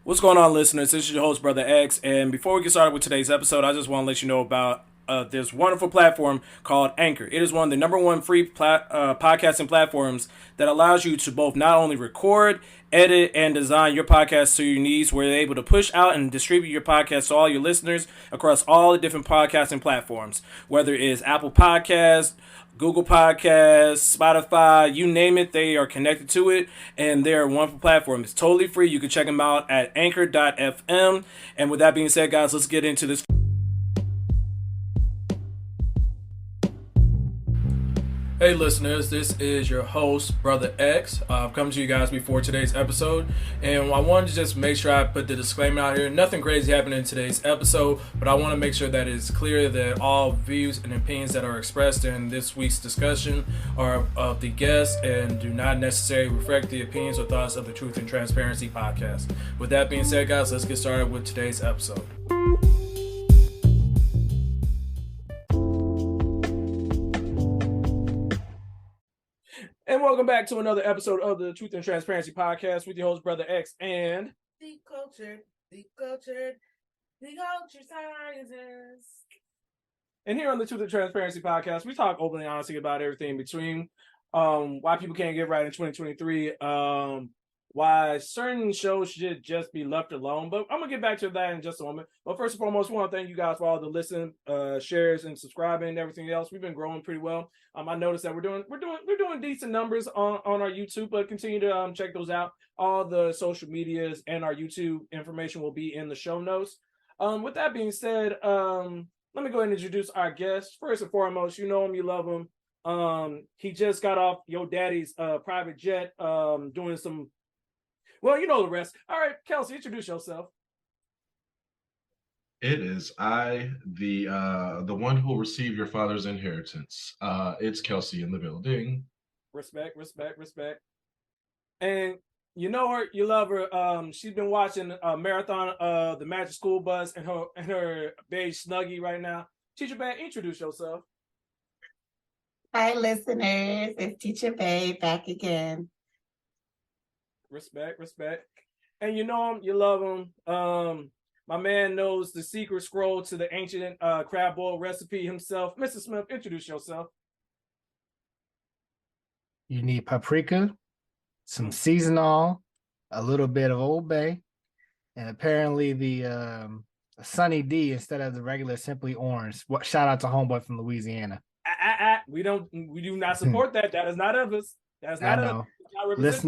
What's going on, listeners? This is your host, Brother X. And before we get started with today's episode, I just want to let you know about this wonderful platform called Anchor. It is one of the number one free podcasting platforms that allows you to both not only record, edit, and design your podcast to your needs, where you're able to push out and distribute your podcast to all your listeners across all the different podcasting platforms, whether it is Apple Podcasts, Google Podcasts, Spotify, you name it, they are connected to it, and they're a wonderful platform. It's totally free. You can check them out at anchor.fm. And with that being said, guys, let's get into this. Hey listeners, this is your host, Brother X. I've come to you guys before today's episode, and I wanted to just make sure I put the disclaimer out here. Nothing crazy happened in today's episode, but I want to make sure that it's clear that all views and opinions that are expressed in this week's discussion are of the guest and do not necessarily reflect the opinions or thoughts of the Truth and Transparency podcast. With that being said, guys, let's get started with today's episode. And welcome back to another episode of the Truth and Transparency podcast with your host, Brother X, and the culture sciences. And here on the Truth and Transparency podcast, we talk openly and honestly about everything between why people can't get right in 2023, why certain shows should just be left alone. But I'm gonna get back to that in just a moment. But first and foremost, we want to thank you guys for all the listen, shares, and subscribing and everything else. We've been growing pretty well. I noticed that we're doing decent numbers on our YouTube, but continue to check those out. All the social medias and our YouTube information will be in the show notes. With that being said, let me go ahead and introduce our guest. First and foremost, you know him, you love him. He just got off your daddy's private jet, doing some. Well, you know the rest. All right, Kelcie, introduce yourself. It is I, the one who will receive your father's inheritance. It's Kelcie in the building. Respect. And you know her, you love her. She's been watching a marathon of the Magic School Bus and her beige snuggie right now. Teacher Bae, introduce yourself. Hi, listeners. It's Teacher Bae back again. Respect. And you know him, you love him. My man knows the secret scroll to the ancient crab boil recipe himself. Mr. Smith, introduce yourself. You need paprika, some seasonal, a little bit of Old Bay, and apparently the Sunny D instead of the regular Simply Orange. Shout out to homeboy from Louisiana. We do not support that. That is not of us. That's not of us.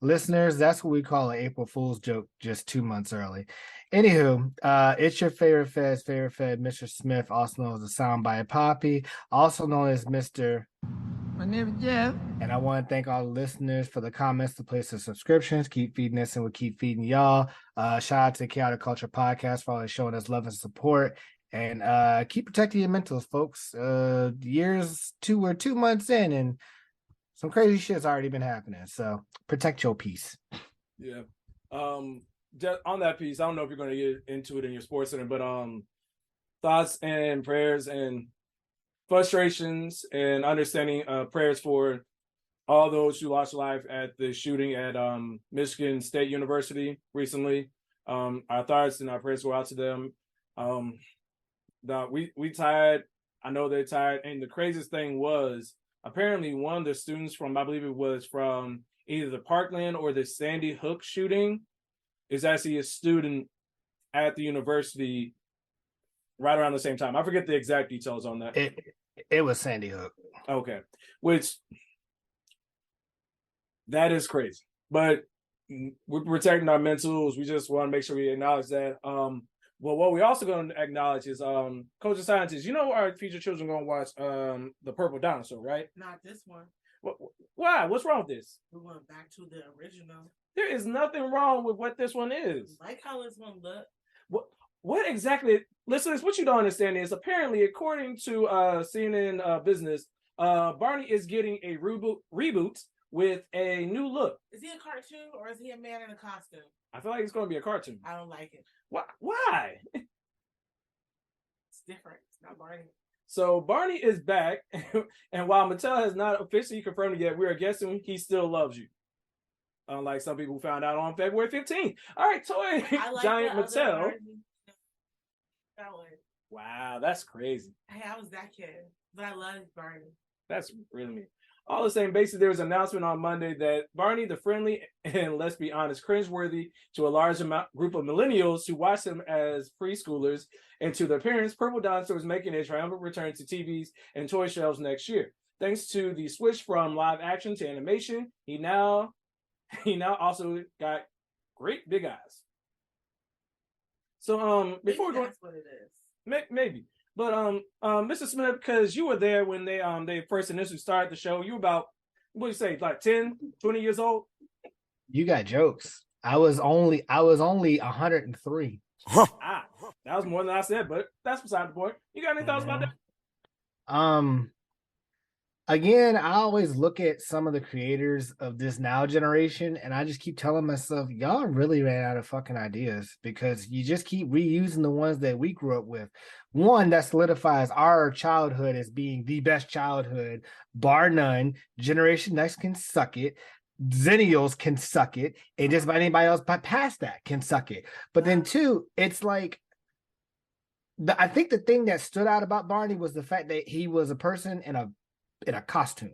Listeners, that's what we call an April Fool's joke just 2 months early. Anywho, it's your favorite Fed, Mr. Smith, also known as the Soundbite Poppy, also known as Mr. My name is Jeff. And I want to thank all the listeners for the comments, the place of subscriptions. Keep feeding us and we'll keep feeding y'all. Shout out to the Chaotic Culture Podcast for always showing us love and support. And keep protecting your mentals, folks. We're 2 months in and some crazy shit's already been happening. So protect your peace. Yeah. Just on that piece, I don't know if you're going to get into it in your sports center, but thoughts and prayers and frustrations and understanding prayers for all those who lost life at the shooting at Michigan State University recently. Our thoughts and our prayers go out to them. We tired. I know they're tired. And the craziest thing was apparently one of the students from, I believe it was from either the Parkland or the Sandy Hook shooting, is actually a student at the university right around the same time. I forget the exact details on that. It was Sandy Hook. Okay. Which, that is crazy. But we're protecting our mentals. We just want to make sure we acknowledge that. Well, what we also going to acknowledge is Coach of Scientists. You know our future children going to watch the Purple Dinosaur, right? Not this one. Why? What's wrong with this? We went back to the original. There is nothing wrong with what this one is. Like how this one look. What exactly? Listeners, what you don't understand is apparently, according to CNN Business, Barney is getting a reboot with a new look. Is he a cartoon or is he a man in a costume? I feel like it's going to be a cartoon. I don't like it. Why? It's different. It's not Barney. So Barney is back, and while Mattel has not officially confirmed it yet, we are guessing he still loves you. unlike some people who found out on February 15th. All right, toy I like giant the other Mattel. version. That one. Wow, that's crazy. Hey, I was that kid, but I love Barney. That's really mean. All the same, basically, there was an announcement on Monday that Barney, the friendly and, let's be honest, cringeworthy to a large group of millennials who watch them as preschoolers, and to their parents, Purple Dinosaur is making a triumphant return to TVs and toy shelves next year. Thanks to the switch from live action to animation, he now also got great big eyes. So before we go, That's what it is. maybe. But Mr. Smith, because you were there when they first initially started the show, you were about, what do you say, like 10, 20 years old? You got jokes. I was only 103. Ah, that was more than I said, but that's beside the point. You got any thoughts about that? Again, I always look at some of the creators of this now generation, and I just keep telling myself, y'all really ran out of fucking ideas because you just keep reusing the ones that we grew up with. One, that solidifies our childhood as being the best childhood, bar none. Generation Next can suck it. Zennials can suck it. And just about anybody else past that can suck it. But then two, it's like, I think the thing that stood out about Barney was the fact that he was a person in a costume,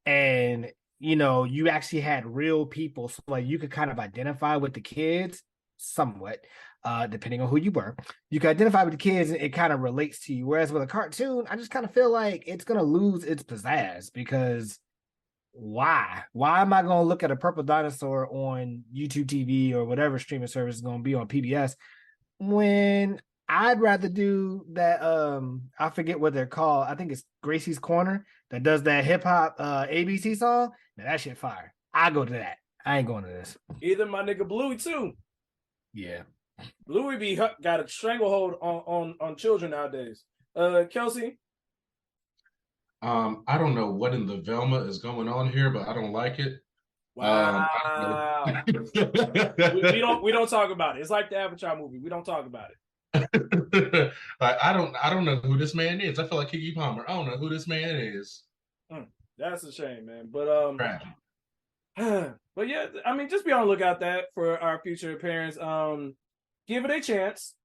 and you actually had real people, so like you could kind of identify with the kids somewhat, depending on who you were. You could identify with the kids and it kind of relates to you, whereas with a cartoon I just kind of feel like it's gonna lose its pizzazz, because why am I gonna look at a purple dinosaur on YouTube TV or whatever streaming service is gonna be on PBS when I'd rather do that? I forget what they're called. I think it's Gracie's Corner that does that hip hop ABC song. Now that shit fire. I go to that. I ain't going to this. Either my nigga Bluey too. Yeah. Bluey got a stranglehold on children nowadays. Kelcie? I don't know what in the Velma is going on here, but I don't like it. Wow. I we don't talk about it. It's like the Avatar movie. We don't talk about it. Like, I don't know who this man is. I feel like Keke Palmer. I don't know who this man is. That's a shame, man. But Tragic. but yeah, I mean, just be on the lookout that for our future parents. Give it a chance.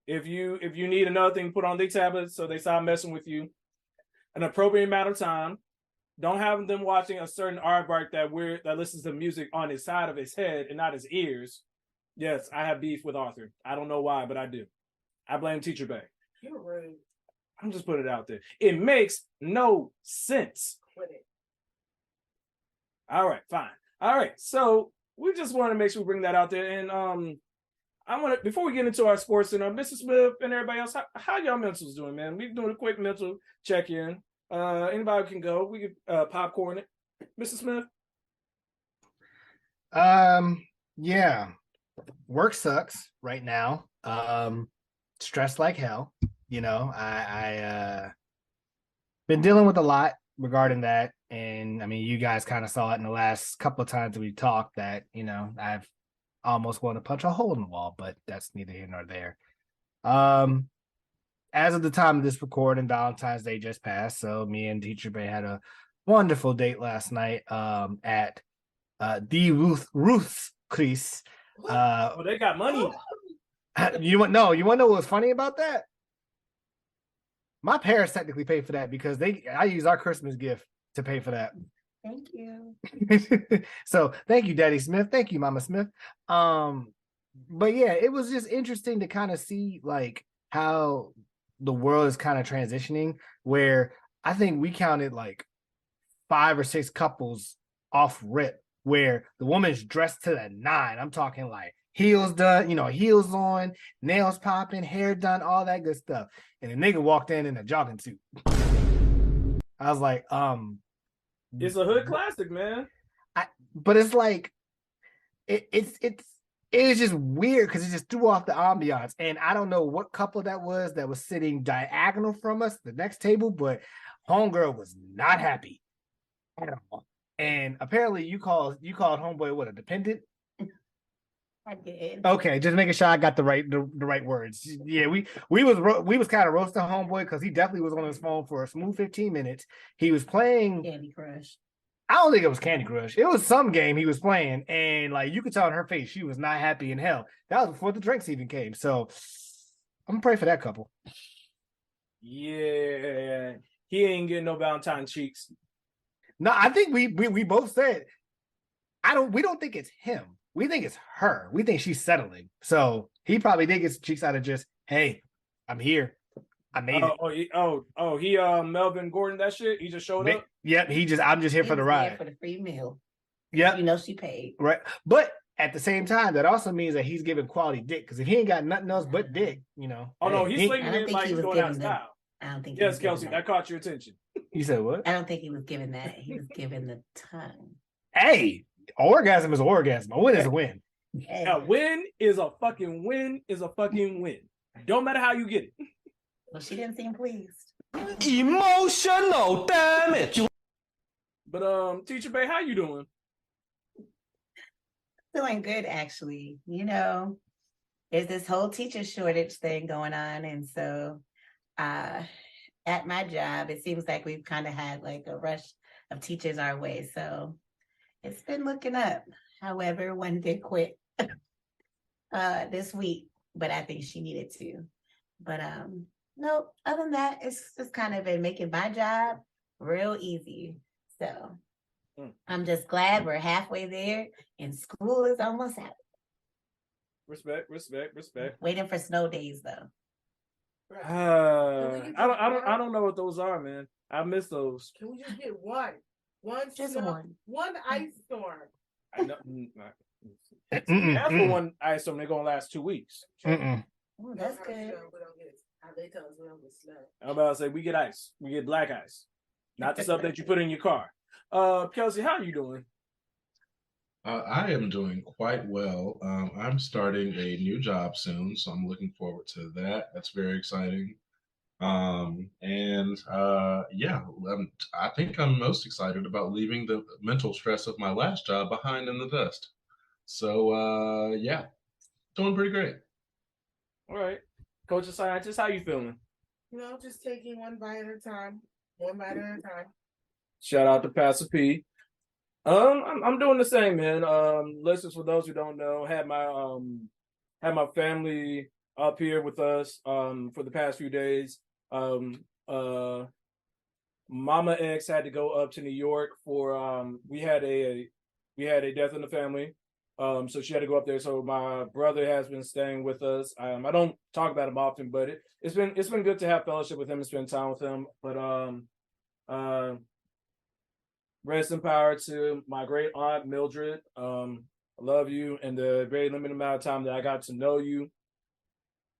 If you need another thing put on their tablets so they stop messing with you, an appropriate amount of time. Don't have them watching a certain aardvark that listens to music on his side of his head and not his ears. Yes, I have beef with Arthur. I don't know why, but I do. I blame Teacher Bae. You're rude. I'm just putting it out there. It makes no sense. Quit it. All right, fine. All right, so we just want to make sure we bring that out there. And I want to, before we get into our sports center, Mr. Smith and everybody else, how y'all mentals doing, man? We're doing a quick mental check-in. Anybody can go. We could popcorn it. Mr. Smith? Yeah. Work sucks right now. Stressed like hell. I been dealing with a lot regarding that. And I mean, you guys kind of saw it in the last couple of times that we talked that, I've almost wanted to punch a hole in the wall, but that's neither here nor there. As of the time of this recording, Valentine's Day just passed. So me and Teacher Bae had a wonderful date last night at the Ruth's Chris. They got money. You want to know what was funny about that? My parents technically paid for that because I use our Christmas gift to pay for that. Thank you. So thank you, Daddy Smith. Thank you, Mama Smith. But yeah, it was just interesting to kind of see like how the world is kind of transitioning, where I think we counted like 5 or 6 couples off rip where the woman's dressed to the nine. I'm talking like heels done, heels on, nails popping, hair done, all that good stuff. And the nigga walked in a jogging suit. I was like, it's a hood classic, man. But it's like, it's just weird because it just threw off the ambiance. And I don't know what couple that was sitting diagonal from us, the next table, but homegirl was not happy at all. And apparently you called homeboy what, a dependent? I did. Okay, just making sure I got the right words. Yeah, we was kind of roasting homeboy because he definitely was on his phone for a smooth 15 minutes. He was playing Candy Crush. I don't think it was Candy Crush. It was some game he was playing, and like you could tell on her face, she was not happy in hell. That was before the drinks even came. So I'm gonna pray for that couple. Yeah, he ain't getting no Valentine cheeks. No, I think we both said we don't think it's him. We think it's her. We think she's settling. So he probably did get some cheeks out of just, hey, I'm here. I made it. He Melvin Gordon that shit. He just showed up. Yep, I'm just here for the ride. For the free meal. Yep. You know she paid. Right. But at the same time, that also means that he's giving quality dick. Because if he ain't got nothing else but dick, you know. Oh no, he's slinging it like he's going out of the, style. I don't think. Yes, Kelcie, that caught your attention. You said what? I don't think he was giving that. He was giving the tongue. Hey, orgasm is an orgasm. A win is a win. Hey. A win is a fucking win is a fucking win. Don't matter how you get it. Well, she didn't seem pleased. Emotional damage. But Teacher Bae, how you doing? Feeling good, actually. You know, there's this whole teacher shortage thing going on, and so at my job, it seems like we've kind of had like a rush of teachers our way. So it's been looking up. However, one did quit this week, but I think she needed to. But no, other than that, it's just kind of been making my job real easy. So I'm just glad we're halfway there and school is almost out. Respect. Waiting for snow days though. I don't know what those are, man. I miss those. Can we just get one? Just one. One ice storm. I know. That's for one ice storm. They're gonna last 2 weeks. Oh, that's good. They tell us we don't get snow. I'm about to say we get ice. We get black ice, not the stuff that you put in your car. Kelcie, how are you doing? I am doing quite well. I'm starting a new job soon, so I'm looking forward to that. That's very exciting. I think I'm most excited about leaving the mental stress of my last job behind in the dust. So, doing pretty great. All right. Coach of Scientist, how you feeling? You know, just taking one bite at a time. Shout out to Pastor P. I'm doing the same, man. Listeners, for those who don't know, had my family up here with us for the past few days. Mama X had to go up to New York for we had a death in the family. So she had to go up there. So my brother has been staying with us. I don't talk about him often, but it's been good to have fellowship with him and spend time with him. But rest in power to my great aunt Mildred. I love you, and the very limited amount of time that I got to know you.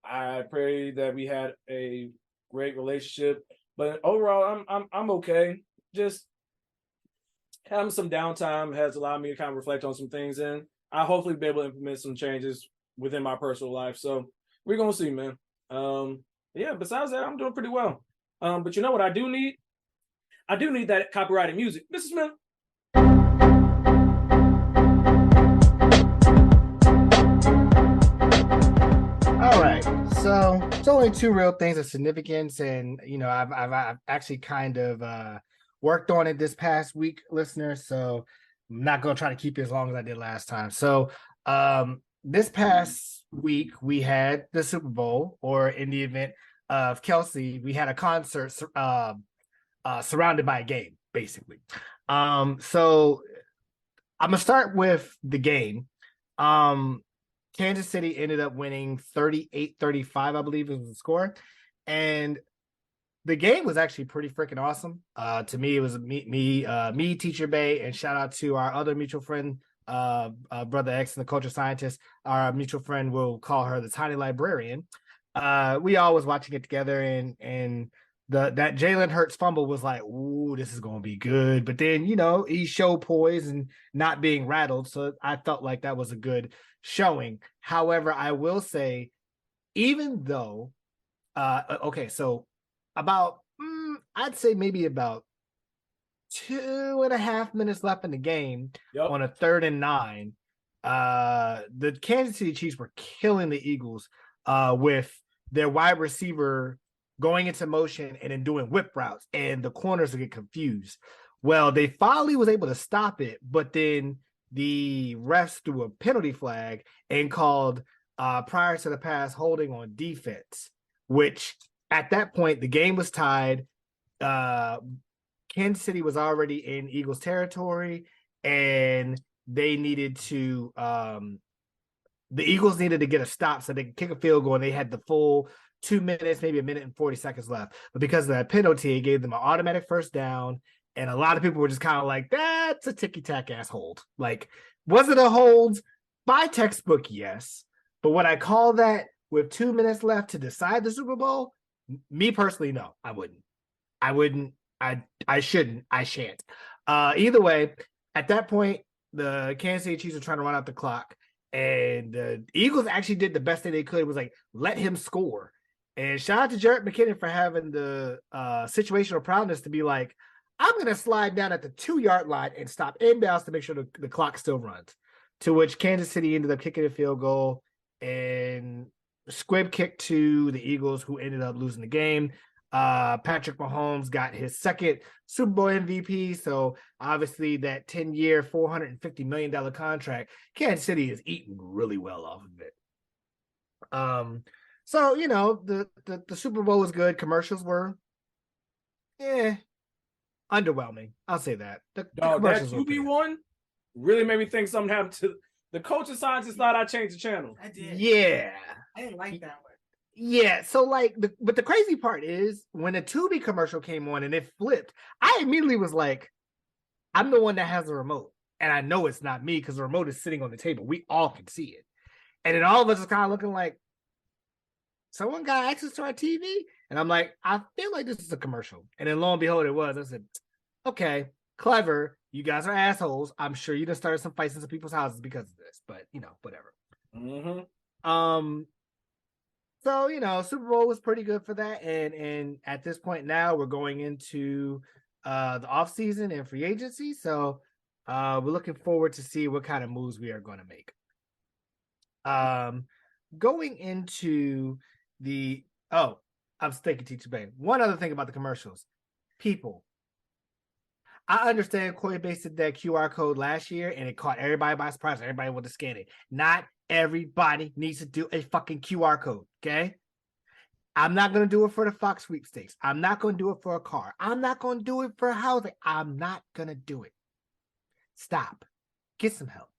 I pray that we had a great relationship. But overall, I'm okay. Just having some downtime has allowed me to kind of reflect on some things, and I hopefully be able to implement some changes within my personal life. So we're gonna see, man. Besides that, I'm doing pretty well. But you know what I do need? I do need that copyrighted music. Mrs. Smith. All right. So it's only two real things of significance, and you know, I've actually kind of worked on it this past week, listeners. So I'm not gonna try to keep it as long as I did last time. So this past week we had the Super Bowl, or in the event of Kelcie, we had a concert surrounded by a game, basically. So I'm gonna start with the game. Kansas City ended up winning 38-35, I believe was the score. And the game was actually pretty freaking awesome. To me, it was me, Teacher Bae, and shout out to our other mutual friend, Brother X and the Culture Scientist. Our mutual friend, will call her the Tiny Librarian. We all was watching it together, and that Jalen Hurts fumble was like, ooh, this is going to be good. But then, you know, he showed poise and not being rattled. So I felt like that was a good showing. However, I will say, even though, so about, I'd say maybe about 2.5 minutes left in the game, on a 3rd and 9, the Kansas City Chiefs were killing the Eagles with their wide receiver going into motion and then doing whip routes, and the corners would get confused. Well, they finally was able to stop it, but then the refs threw a penalty flag and called prior to the pass holding on defense, which at that point the game was tied. Kansas City was already in Eagles territory, and they needed to the Eagles needed to get a stop so they could kick a field goal, and they had the full 2 minutes, maybe a minute and 40 seconds left. But because of that penalty, it gave them an automatic first down. And a lot of people were just kind of like, that's a ticky-tack ass hold. Like, was it a hold? By textbook, yes. But would I call that with 2 minutes left to decide the Super Bowl? Me personally, no, I wouldn't. I shouldn't. I shan't. Either way, at that point, the Kansas City Chiefs are trying to run out the clock. And the Eagles actually did the best thing they could, was like, let him score. And shout out to Jarrett McKinnon for having the situational proudness to be like, I'm going to slide down at the 2-yard line and stop inbounds to make sure the clock still runs. To which Kansas City ended up kicking a field goal and squib kick to the Eagles, who ended up losing the game. Patrick Mahomes got his second Super Bowl MVP. So obviously that 10-year, $450 million contract, Kansas City is eating really well off of it. So, you know, the Super Bowl was good. Commercials were, underwhelming. I'll say that. The Dog, that commercials were QB good. one really made me think something happened to the coach and scientists. Thought I changed the channel. I did. Yeah. I didn't like that one. Yeah, so like, but the crazy part is when the Tubi commercial came on and it flipped, I immediately was like, I'm the one that has the remote, and I know it's not me because the remote is sitting on the table. We all can see it, and then all of us is kind of looking like, someone got access to our TV, and I'm like, I feel like this is a commercial, and then lo and behold, it was. I said, okay, clever. You guys are assholes. I'm sure you done started some fights in some people's houses because of this, but you know, whatever. Mm-hmm. So, you know, Super Bowl was pretty good for that. And at this point now, we're going into the offseason and free agency. So we're looking forward to see what kind of moves we are going to make. Going into I'm thinking Teacher Bae. One other thing about the commercials. People. I understand Coinbase did that QR code last year and it caught everybody by surprise. Everybody wanted to scan it. Not everybody needs to do a fucking QR code, okay? I'm not going to do it for the Fox sweepstakes. I'm not going to do it for a car. I'm not going to do it for housing. I'm not going to do it. Stop. Get some help.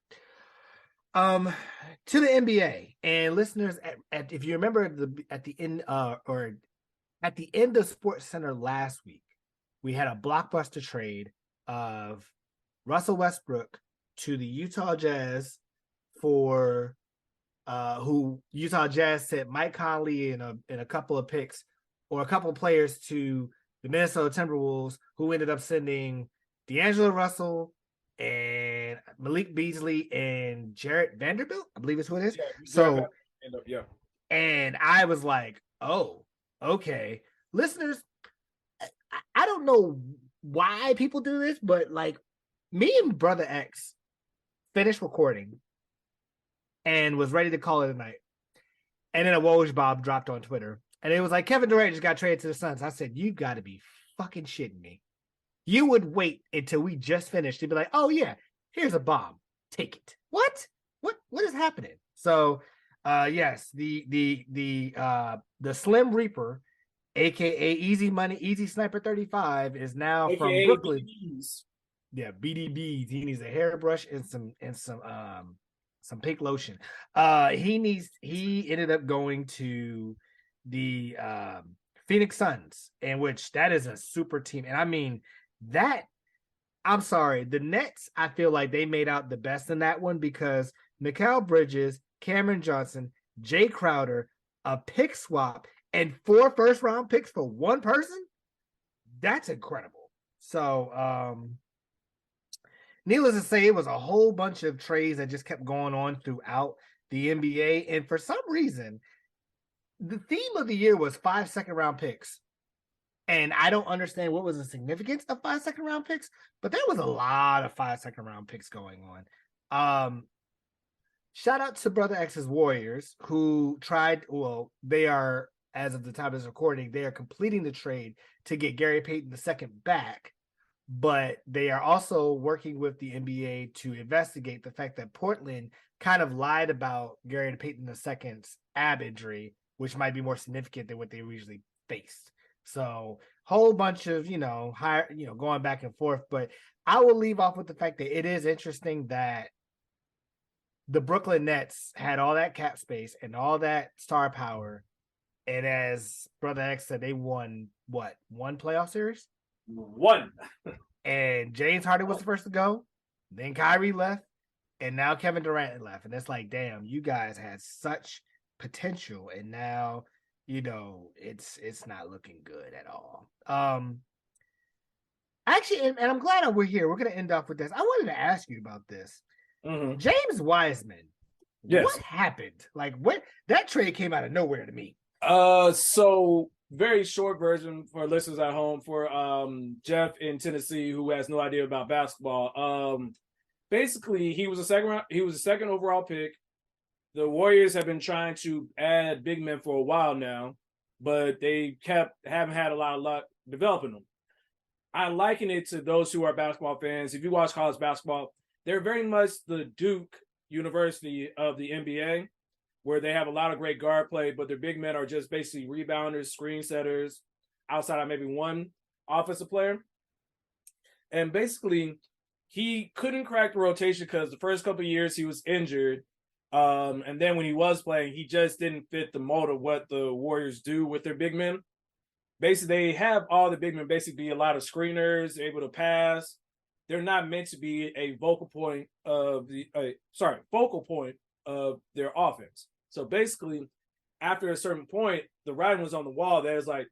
To the NBA and listeners, if you remember at the end of SportsCenter last week, we had a blockbuster trade of Russell Westbrook to the Utah Jazz for who Utah Jazz sent Mike Conley and a couple of picks or a couple of players to the Minnesota Timberwolves, who ended up sending D'Angelo Russell and Malik Beasley and Jarrett Vanderbilt, I believe is who it is. Yeah. And I was like, oh, okay. Listeners, I don't know why people do this, but like me and Brother X finished recording and was ready to call it a night. And then a Woj Bob dropped on Twitter. And it was like, Kevin Durant just got traded to the Suns. I said, you got to be fucking shitting me. You would wait until we just finished to be like, oh yeah, here's a bomb. Take it. What is happening? So yes, the Slim Reaper, aka Easy Money, Easy Sniper 35, is now AKA from Brooklyn. BDBs. Yeah, BDBs. He needs a hairbrush and some pink lotion. He ended up going to the Phoenix Suns, in which that is a super team. And I mean that, I'm sorry, the Nets, I feel like they made out the best in that one because Mikal Bridges, Cameron Johnson, Jay Crowder, a pick swap, and 4 first-round picks for one person. That's incredible. So needless to say, it was a whole bunch of trades that just kept going on throughout the NBA. And for some reason, the theme of the year was 5 second-round picks. And I don't understand what was the significance of 5 second-round picks, but there was a lot of 5 second-round picks going on. Shout out to Brother X's Warriors, who they are, as of the time of this recording, they are completing the trade to get Gary Payton II back, but they are also working with the NBA to investigate the fact that Portland kind of lied about Gary Payton II's ab injury, which might be more significant than what they usually faced. So whole bunch of, going back and forth. But I will leave off with the fact that it is interesting that the Brooklyn Nets had all that cap space and all that star power. And as Brother X said, they won one playoff series? One. And James Harden was the first to go. Then Kyrie left. And now Kevin Durant left. And it's like, damn, you guys had such potential. And now, it's not looking good at all. Actually, and I'm glad we're here. We're going to end off with this. I wanted to ask you about this. Mm-hmm. James Wiseman. Yes. What happened? Like, that trade came out of nowhere to me. So very short version for listeners at home for Jeff in Tennessee who has no idea about basketball. Basically, he was a second overall pick. The Warriors have been trying to add big men for a while now, but they haven't had a lot of luck developing them. I liken it to those who are basketball fans. If you watch college basketball, they're very much the Duke University of the NBA, where they have a lot of great guard play, but their big men are just basically rebounders, screen setters, outside of maybe one offensive player. And basically, he couldn't crack the rotation because the first couple of years he was injured. And then when he was playing, he just didn't fit the mold of what the Warriors do with their big men. Basically, they have all the big men basically be a lot of screeners, able to pass. They're not meant to be a focal point of their offense. So basically, after a certain point, the writing was on the wall. There's like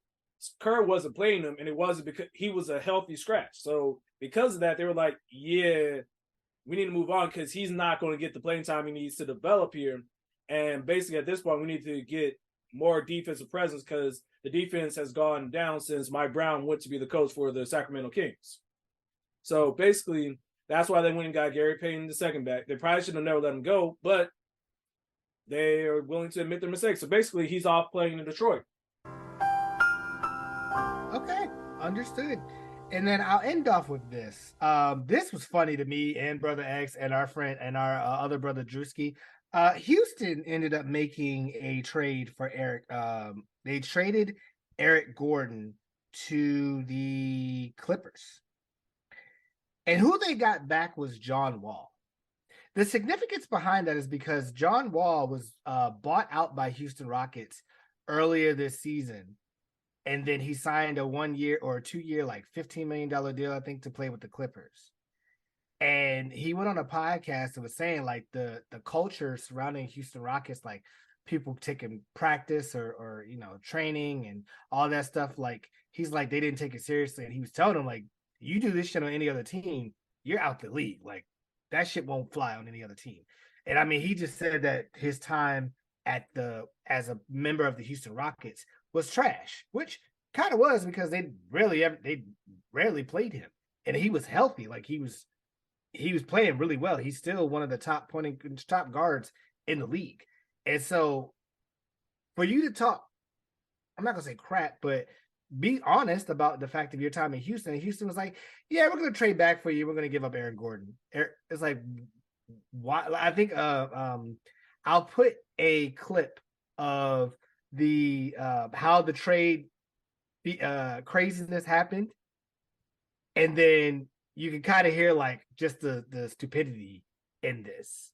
Kerr wasn't playing him, and it wasn't because he was a healthy scratch. So because of that, they were like, yeah, we need to move on because he's not going to get the playing time he needs to develop here. And basically, at this point, we need to get more defensive presence because the defense has gone down since Mike Brown went to be the coach for the Sacramento Kings. So basically, that's why they went and got Gary Payton II back. They probably should have never let him go, but they are willing to admit their mistakes. So basically, he's off playing in Detroit. Okay, understood. And then I'll end off with this. This was funny to me and Brother X and our friend and our other brother Drewski. Houston ended up making a trade for Eric. They traded Eric Gordon to the Clippers. And who they got back was John Wall. The significance behind that is because John Wall was bought out by Houston Rockets earlier this season. And then he signed a 1 year or a 2 year, like $15 million deal, I think, to play with the Clippers. And he went on a podcast and was saying like the culture surrounding Houston Rockets, like people taking practice or training and all that stuff. Like he's like, they didn't take it seriously. And he was telling them like, you do this shit on any other team, you're out the league. Like that shit won't fly on any other team. And I mean, he just said that his time as a member of the Houston Rockets was trash, which kind of was because they rarely played him, and he was healthy. Like he was playing really well. He's still one of the top guards in the league. And so for you to talk, I'm not gonna say crap, but be honest about the fact of your time in Houston. And Houston was like, yeah, we're going to trade back for you. We're going to give up Aaron Gordon. It's like, why? I think I'll put a clip of the how the trade craziness happened. And then you can kind of hear like just the stupidity in this.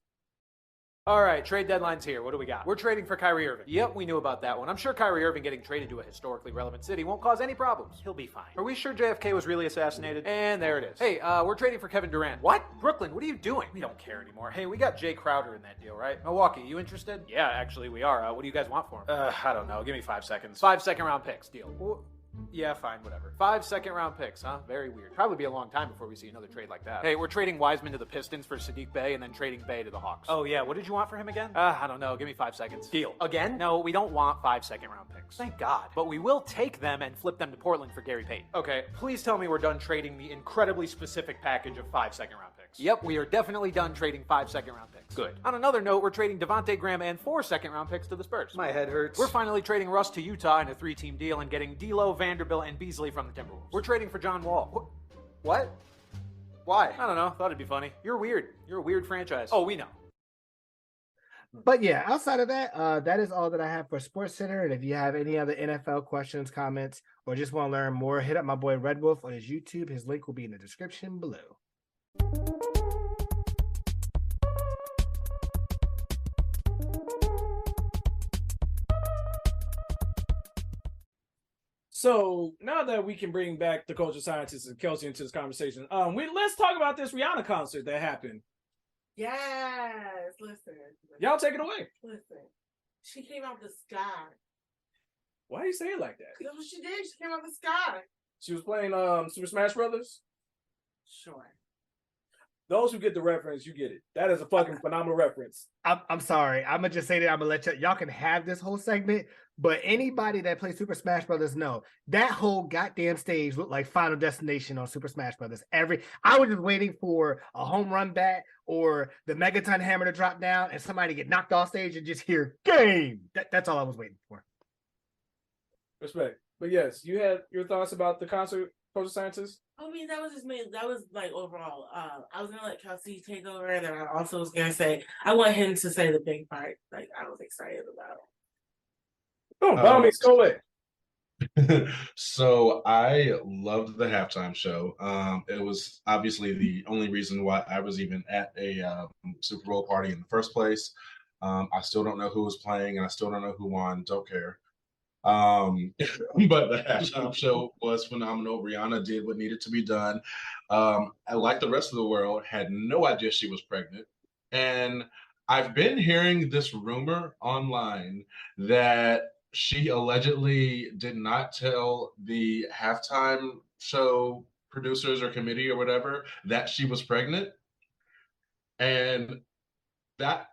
All right, trade deadline's here. What do we got? We're trading for Kyrie Irving. Yep, we knew about that one. I'm sure Kyrie Irving getting traded to a historically relevant city won't cause any problems. He'll be fine. Are we sure JFK was really assassinated? And there it is. Hey, we're trading for Kevin Durant. What? Brooklyn, what are you doing? We don't care anymore. Hey, we got Jay Crowder in that deal, right? Milwaukee, you interested? Yeah, actually, we are. What do you guys want for him? I don't know. Give me 5 seconds. 5 second-round picks. Deal. Yeah, fine, whatever. 5 second-round picks, huh? Very weird. Probably be a long time before we see another trade like that. Hey, we're trading Wiseman to the Pistons for Sadiq Bey and then trading Bey to the Hawks. Oh, yeah. What did you want for him again? I don't know. Give me 5 seconds. Deal. Again? No, we don't want 5 second-round picks. Thank God. But we will take them and flip them to Portland for Gary Payton. Okay, please tell me we're done trading the incredibly specific package of 5 second-round picks. Yep, we are definitely done trading 5 second-round picks. Good. On another note, we're trading Devontae Graham and 4 second-round picks to the Spurs. My head hurts. We're finally trading Russ to Utah in a 3-team deal and getting D'Lo, Vanderbilt, and Beasley from the Timberwolves. We're trading for John Wall. What? Why? I don't know. Thought it'd be funny. You're weird. You're a weird franchise. Oh, we know. But yeah, outside of that, that is all that I have for SportsCenter. And if you have any other NFL questions, comments, or just want to learn more, hit up my boy Red Wolf on his YouTube. His link will be in the description below. So now that we can bring back the culture scientist and Kelcie into this conversation, let's talk about this Rihanna concert that happened. Yes, listen. Y'all take it away. Listen. She came out the sky. Why do you say it like that? That's what she did. She came out the sky. She was playing Super Smash Brothers. Sure. Those who get the reference, you get it. That is a fucking phenomenal reference. I'm sorry. I'm gonna just say that I'm gonna let y'all can have this whole segment, but anybody that plays Super Smash Brothers know that whole goddamn stage looked like Final Destination on Super Smash Brothers. I was just waiting for a home run bat or the Megaton hammer to drop down and somebody get knocked off stage and just hear game. That's all I was waiting for. Respect. But yes, you had your thoughts about the concert, culture scientist? I mean, that was just me. That was like overall. I was gonna let Kelcie take over, and then I also was gonna say I want him to say the big part. Like I was excited about. Oh, by all means, go away. So I loved the halftime show. It was obviously the only reason why I was even at a Super Bowl party in the first place. I still don't know who was playing, and I still don't know who won. Don't care. But the halftime show was phenomenal. Rihanna did what needed to be done. I, like the rest of the world, had no idea she was pregnant. And I've been hearing this rumor online that she allegedly did not tell the halftime show producers or committee or whatever that she was pregnant. And that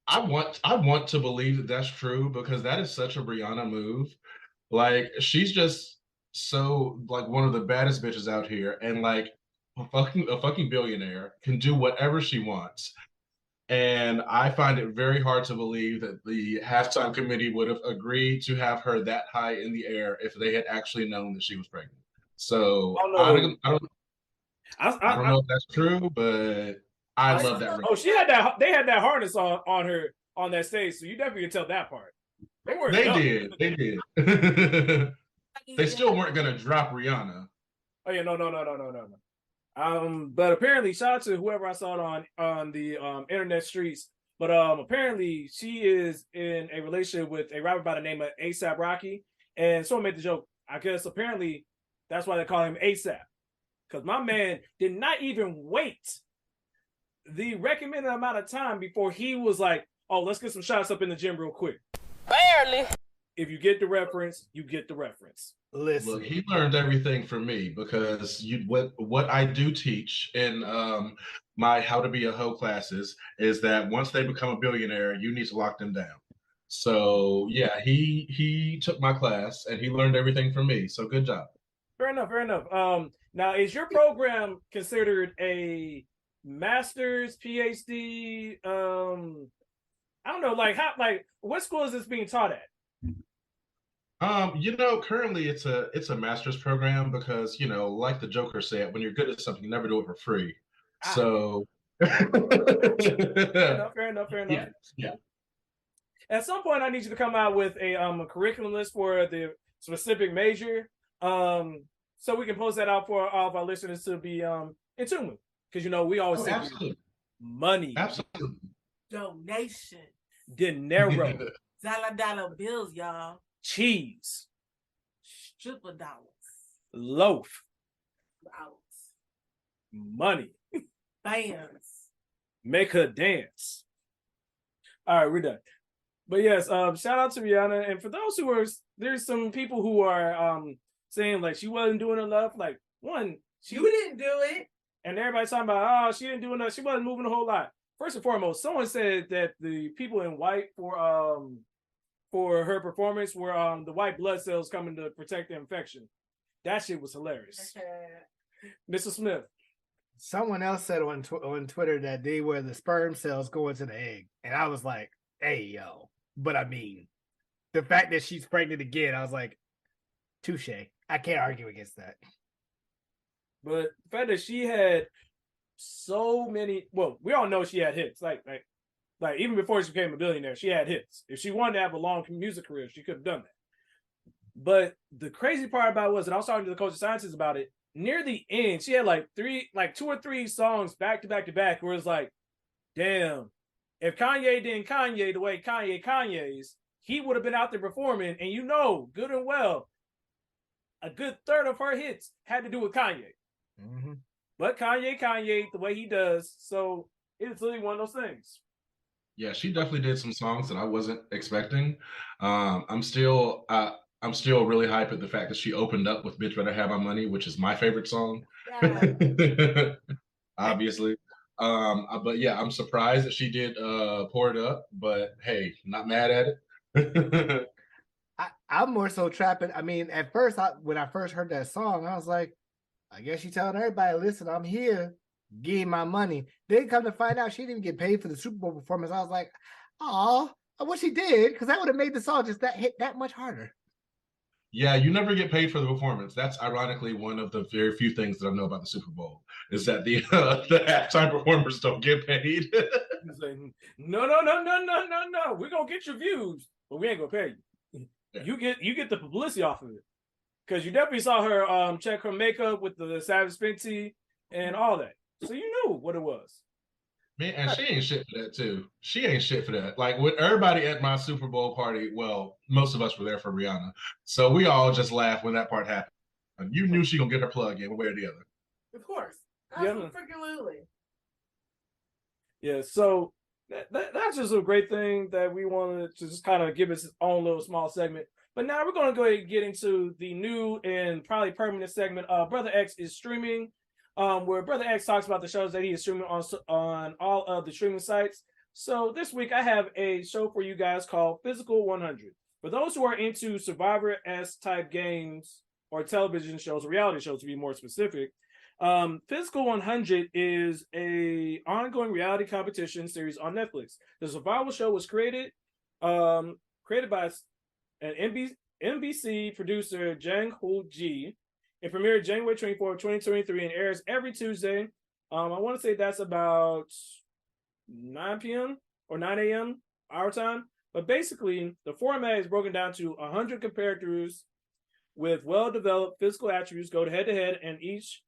I want to believe that that's true, because that is such a Rihanna move. Like, she's just so like one of the baddest bitches out here, and like a fucking billionaire, can do whatever she wants. And I find it very hard to believe that the halftime committee would have agreed to have her that high in the air if they had actually known that she was pregnant. So I don't know if that's true, but I love that. Oh, she had that. They had that harness on her on that stage, so you definitely can tell that part. They did. They still weren't gonna drop Rihanna. Oh yeah, no. But apparently, shout out to whoever I saw it on the internet streets. But apparently, she is in a relationship with a rapper by the name of ASAP Rocky, and someone made the joke. I guess apparently that's why they call him ASAP, because my man did not even wait the recommended amount of time before he was like, "Oh, let's get some shots up in the gym real quick." Barely. If you get the reference, you get the reference. Listen, look, he learned everything from me, because what I do teach in my How to Be a Hoe classes is that once they become a billionaire, you need to lock them down. So yeah, he took my class and he learned everything from me. So good job. Fair enough. Now, is your program considered a master's, PhD? I don't know, what school is this being taught at? Currently it's a master's program, because, like the Joker said, when you're good at something, you never do it for free. So fair enough. Yeah. At some point, I need you to come out with a curriculum list for the specific major, so we can post that out for all of our listeners to be in tune with. Because we always say money, Absolutely. Donation. dinero, dollar bills, y'all. cheese, Stripper dollars. loaf, Out. money, Bands. make her dance. All right, we're done. But yes, shout out to Rihanna. And for those there's some people who are saying like she wasn't doing enough. Like, one, You didn't do it. and everybody's talking about, oh, she didn't do enough. She wasn't moving a whole lot. First and foremost, someone said that the people in white for her performance were the white blood cells coming to protect the infection. That shit was hilarious. Mr. Smith. someone else said on Twitter that they were the sperm cells going to the egg, and I was like, "Hey, yo!" But I mean, the fact that she's pregnant again, I was like, "Touche." I can't argue against that. But the fact that she had so many, well, we all know she had hits. Like even before she became a billionaire, she had hits. If she wanted to have a long music career, she could have done that. But the crazy part about it was, and I was talking to the coach of sciences about it, near the end, she had like 2 or 3 songs back to back where it's like, damn, if Kanye didn't Kanye the way Kanye's, he would have been out there performing. And you know, good and well, a good third of her hits had to do with Kanye. Mm-hmm. But Kanye the way he does. So it's literally one of those things. Yeah, she definitely did some songs that I wasn't expecting. I'm still really hyped at the fact that she opened up with "Bitch Better Have My Money," which is my favorite song. Yeah. Obviously. But yeah, I'm surprised that she did Pour It Up, but hey, not mad at it. I'm more so trapping. I mean, at first, when I first heard that song, I was like, I guess she telling everybody, listen, I'm here, give my money. Then come to find out she didn't even get paid for the Super Bowl performance. I was like, oh, I wish she did, because that would have made the song just that hit that much harder. Yeah, you never get paid for the performance. That's ironically one of the very few things that I know about the Super Bowl is that the halftime performers don't get paid. He's like, no. We're gonna get your views, but we ain't gonna pay you. Yeah. You get the publicity off of it. Because you definitely saw her check her makeup with the Savage Fenty and all that. So you knew what it was. Man, and she ain't shit for that too. She ain't shit for that. Like with everybody at my Super Bowl party, well, most of us were there for Rihanna. So we all just laughed when that part happened. You knew she gonna get her plug in one way or the other. Of course. Freaking Yeah, so that's just a great thing that we wanted to just kind of give its own little small segment. But now we're going to go ahead and get into the new and probably permanent segment of Brother X is streaming, where Brother X talks about the shows that he is streaming on all of the streaming sites. So this week I have a show for you guys called Physical 100. For those who are into Survivor-esque type games or television shows, or reality shows to be more specific, Physical 100 is a ongoing reality competition series on Netflix. The survival show was created by an NBC producer, Jang Ho Ji. It premiered January 24, 2023 and airs every Tuesday. I want to say that's about 9 p.m. or 9 a.m. our time. But basically, the format is broken down to 100 competitors with well-developed physical attributes go head-to-head and each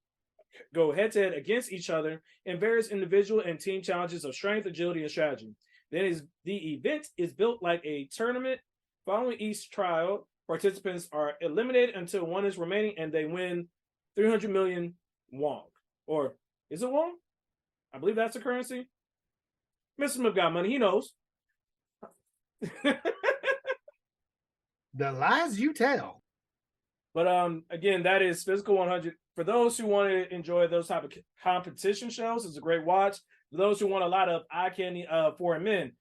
go head-to-head against each other in various individual and team challenges of strength, agility, and strategy. Then the event is built like a tournament. Following each trial, participants are eliminated until one is remaining and they win 300 million won. Or is it won? I believe that's the currency. Mr. Smith got money. He knows. The lies you tell. But again, that is Physical 100. For those who want to enjoy those type of competition shows, it's a great watch. For those who want a lot of eye candy for men,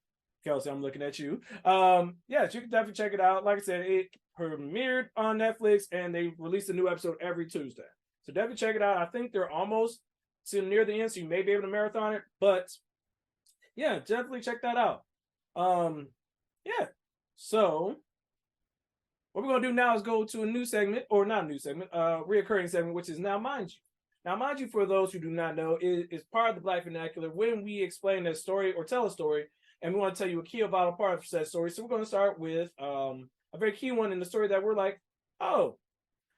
Kelcie, I'm looking at you. Yeah, you can definitely check it out. Like I said, it premiered on Netflix and they release a new episode every Tuesday. So definitely check it out. I think they're almost to near the end, so you may be able to marathon it. But yeah, definitely check that out. Yeah. So what we're gonna do now is go to a new segment, or not a new segment, reoccurring segment, which is Now Mind You. Now, mind you, for those who do not know, it is part of the Black vernacular when we explain a story or tell a story. And we want to tell you a key or vital part of that story. So we're going to start with a very key one in the story that we're like, oh,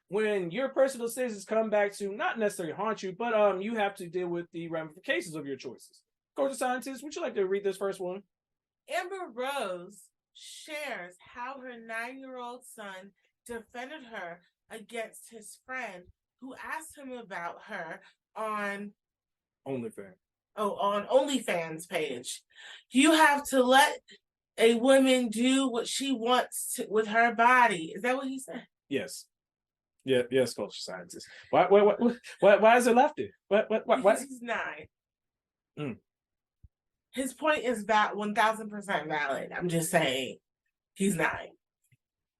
when your personal decisions come back to not necessarily haunt you, but you have to deal with the ramifications of your choices. Coach of Scientist, would you like to read this first one? Amber Rose shares how her 9-year-old son defended her against his friend who asked him about her on OnlyFans. On OnlyFans page. You have to let a woman do what she wants with her body. Is that what he said? Yes. Yeah. Yes, Coach of Scientist. Why is it left it? Why? Because he's 9. Mm. His point is about 1,000% valid. I'm just saying, he's 9.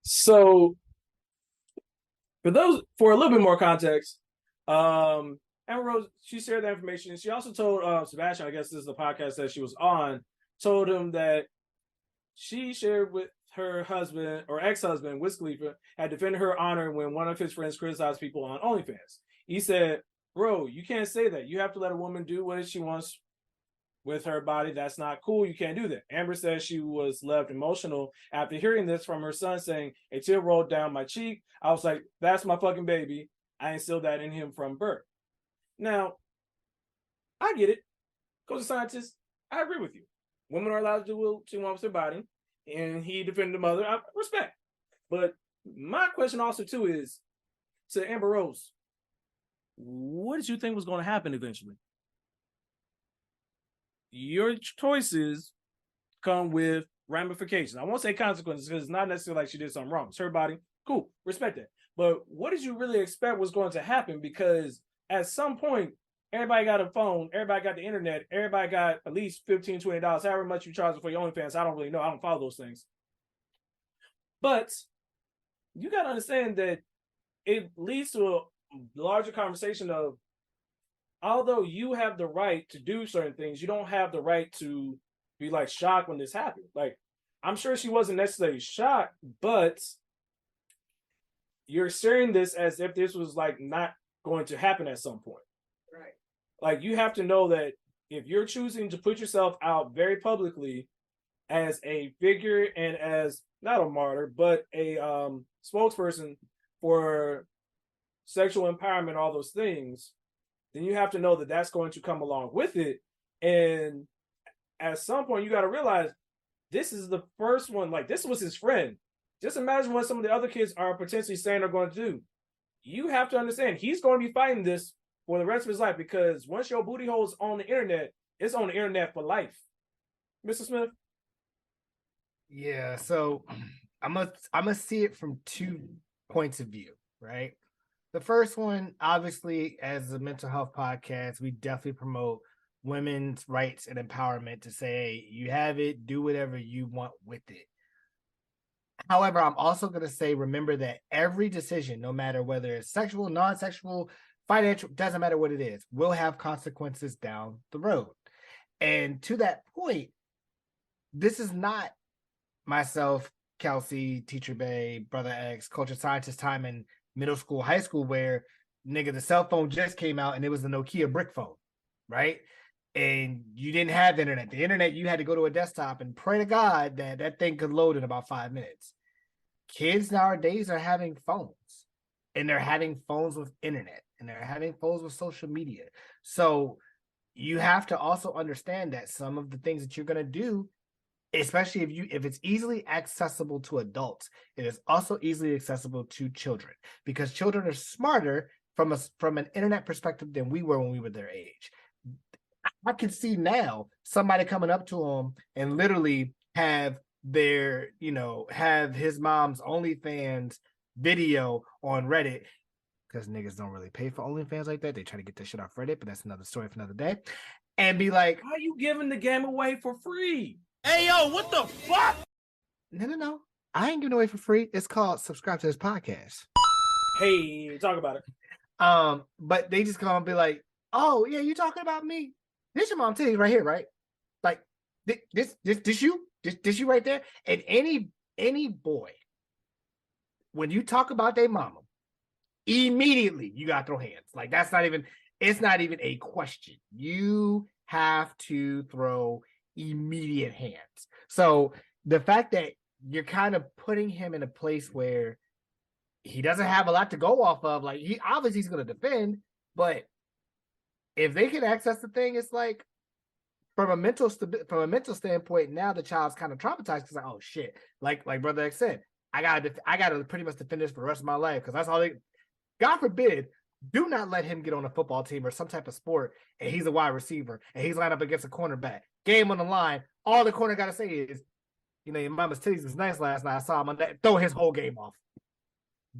So, for a little bit more context, Amber Rose, she shared that information. She also told Sebastian, I guess this is the podcast that she was on, told him that she shared with her husband or ex-husband, Wiz Khalifa, had defended her honor when one of his friends criticized people on OnlyFans. He said, bro, you can't say that. You have to let a woman do what she wants with her body. That's not cool. You can't do that. Amber says she was left emotional after hearing this from her son, saying, a tear rolled down my cheek. I was like, that's my fucking baby. I instilled that in him from birth. Now, I get it. Coach scientist, I agree with you. Women are allowed to do what she wants with their body, and he defended the mother. I respect. But my question also, too, is to Amber Rose, what did you think was going to happen eventually? Your choices come with ramifications. I won't say consequences because it's not necessarily like she did something wrong. It's her body. Cool. Respect that. But what did you really expect was going to happen? Because at some point, everybody got a phone. Everybody got the internet. Everybody got at least $15, $20, however much you charge for your OnlyFans. I don't really know. I don't follow those things. But you got to understand that it leads to a larger conversation of, although you have the right to do certain things, you don't have the right to be like shocked when this happened. Like, I'm sure she wasn't necessarily shocked, but you're sharing this as if this was like not going to happen at some point. Right. Like, you have to know that if you're choosing to put yourself out very publicly as a figure and as not a martyr, but a spokesperson for sexual empowerment, all those things, then you have to know that that's going to come along with it. And at some point, you got to realize this is the first one. Like, this was his friend. Just imagine what some of the other kids are potentially saying are going to do. You have to understand he's going to be fighting this for the rest of his life, because once your booty hole's on the internet, it's on the internet for life. Mr. Smith? Yeah, so I'm gonna see it from 2 points of view, right? The first one, obviously, as a mental health podcast, we definitely promote women's rights and empowerment to say, hey, you have it, do whatever you want with it. However, I'm also going to say, remember that every decision, no matter whether it's sexual, non-sexual, financial, doesn't matter what it is, will have consequences down the road. And to that point, this is not myself, Kelcie, Teacher Bae, Brother X, Culture Scientist time in middle school, high school, where nigga, the cell phone just came out and it was a Nokia brick phone, right? And you didn't have the internet. The internet, you had to go to a desktop and pray to God that that thing could load in about 5 minutes. Kids nowadays are having phones, and they're having phones with internet, and they're having phones with social media. So you have to also understand that some of the things that you're going to do, especially if it's easily accessible to adults, it is also easily accessible to children, because children are smarter from an internet perspective than we were when we were their age. I can see now somebody coming up to him and literally have their, have his mom's OnlyFans video on Reddit, because niggas don't really pay for OnlyFans like that. They try to get that shit off Reddit, but that's another story for another day. And be like, how are you giving the game away for free? Hey, yo, what the fuck? No. I ain't giving it away for free. It's called subscribe to this podcast. Hey, talk about it. But they just come and be like, oh, yeah, you talking about me? This your mom titties right here, right? Like, this you right there? And any boy, when you talk about their mama, immediately you got to throw hands. Like, it's not even a question. You have to throw immediate hands. So the fact that you're kind of putting him in a place where he doesn't have a lot to go off of, like, he obviously he's going to defend, but if they can access the thing, it's like, from a mental standpoint, now the child's kind of traumatized because, like, oh shit, like Brother X said, I gotta pretty much defend this for the rest of my life, because that's all they. God forbid, do not let him get on a football team or some type of sport and he's a wide receiver and he's lined up against a cornerback. Game on the line. All the corner got to say is, your mama's titties was nice last night. I saw him on that. Throw his whole game off.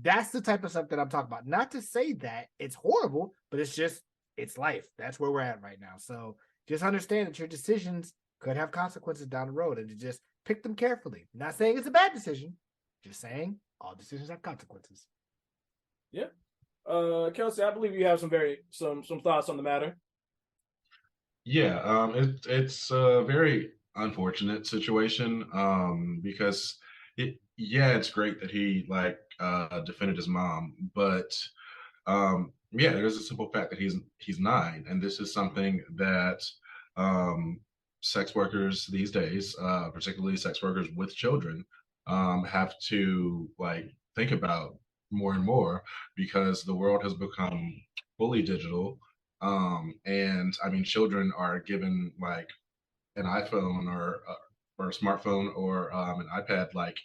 That's the type of stuff that I'm talking about. Not to say that it's horrible, but it's life. That's where we're at right now. So just understand that your decisions could have consequences down the road, and to just pick them carefully. Not saying it's a bad decision, just saying all decisions have consequences. Yeah. Kelcie, I believe you have some thoughts on the matter. Yeah, it's a very unfortunate situation, because it's great that he defended his mom, but Yeah, there's a simple fact that he's 9, and this is something that sex workers these days, particularly sex workers with children, have to like think about more and more, because the world has become fully digital. And I mean, children are given like an iPhone or a smartphone or an iPad like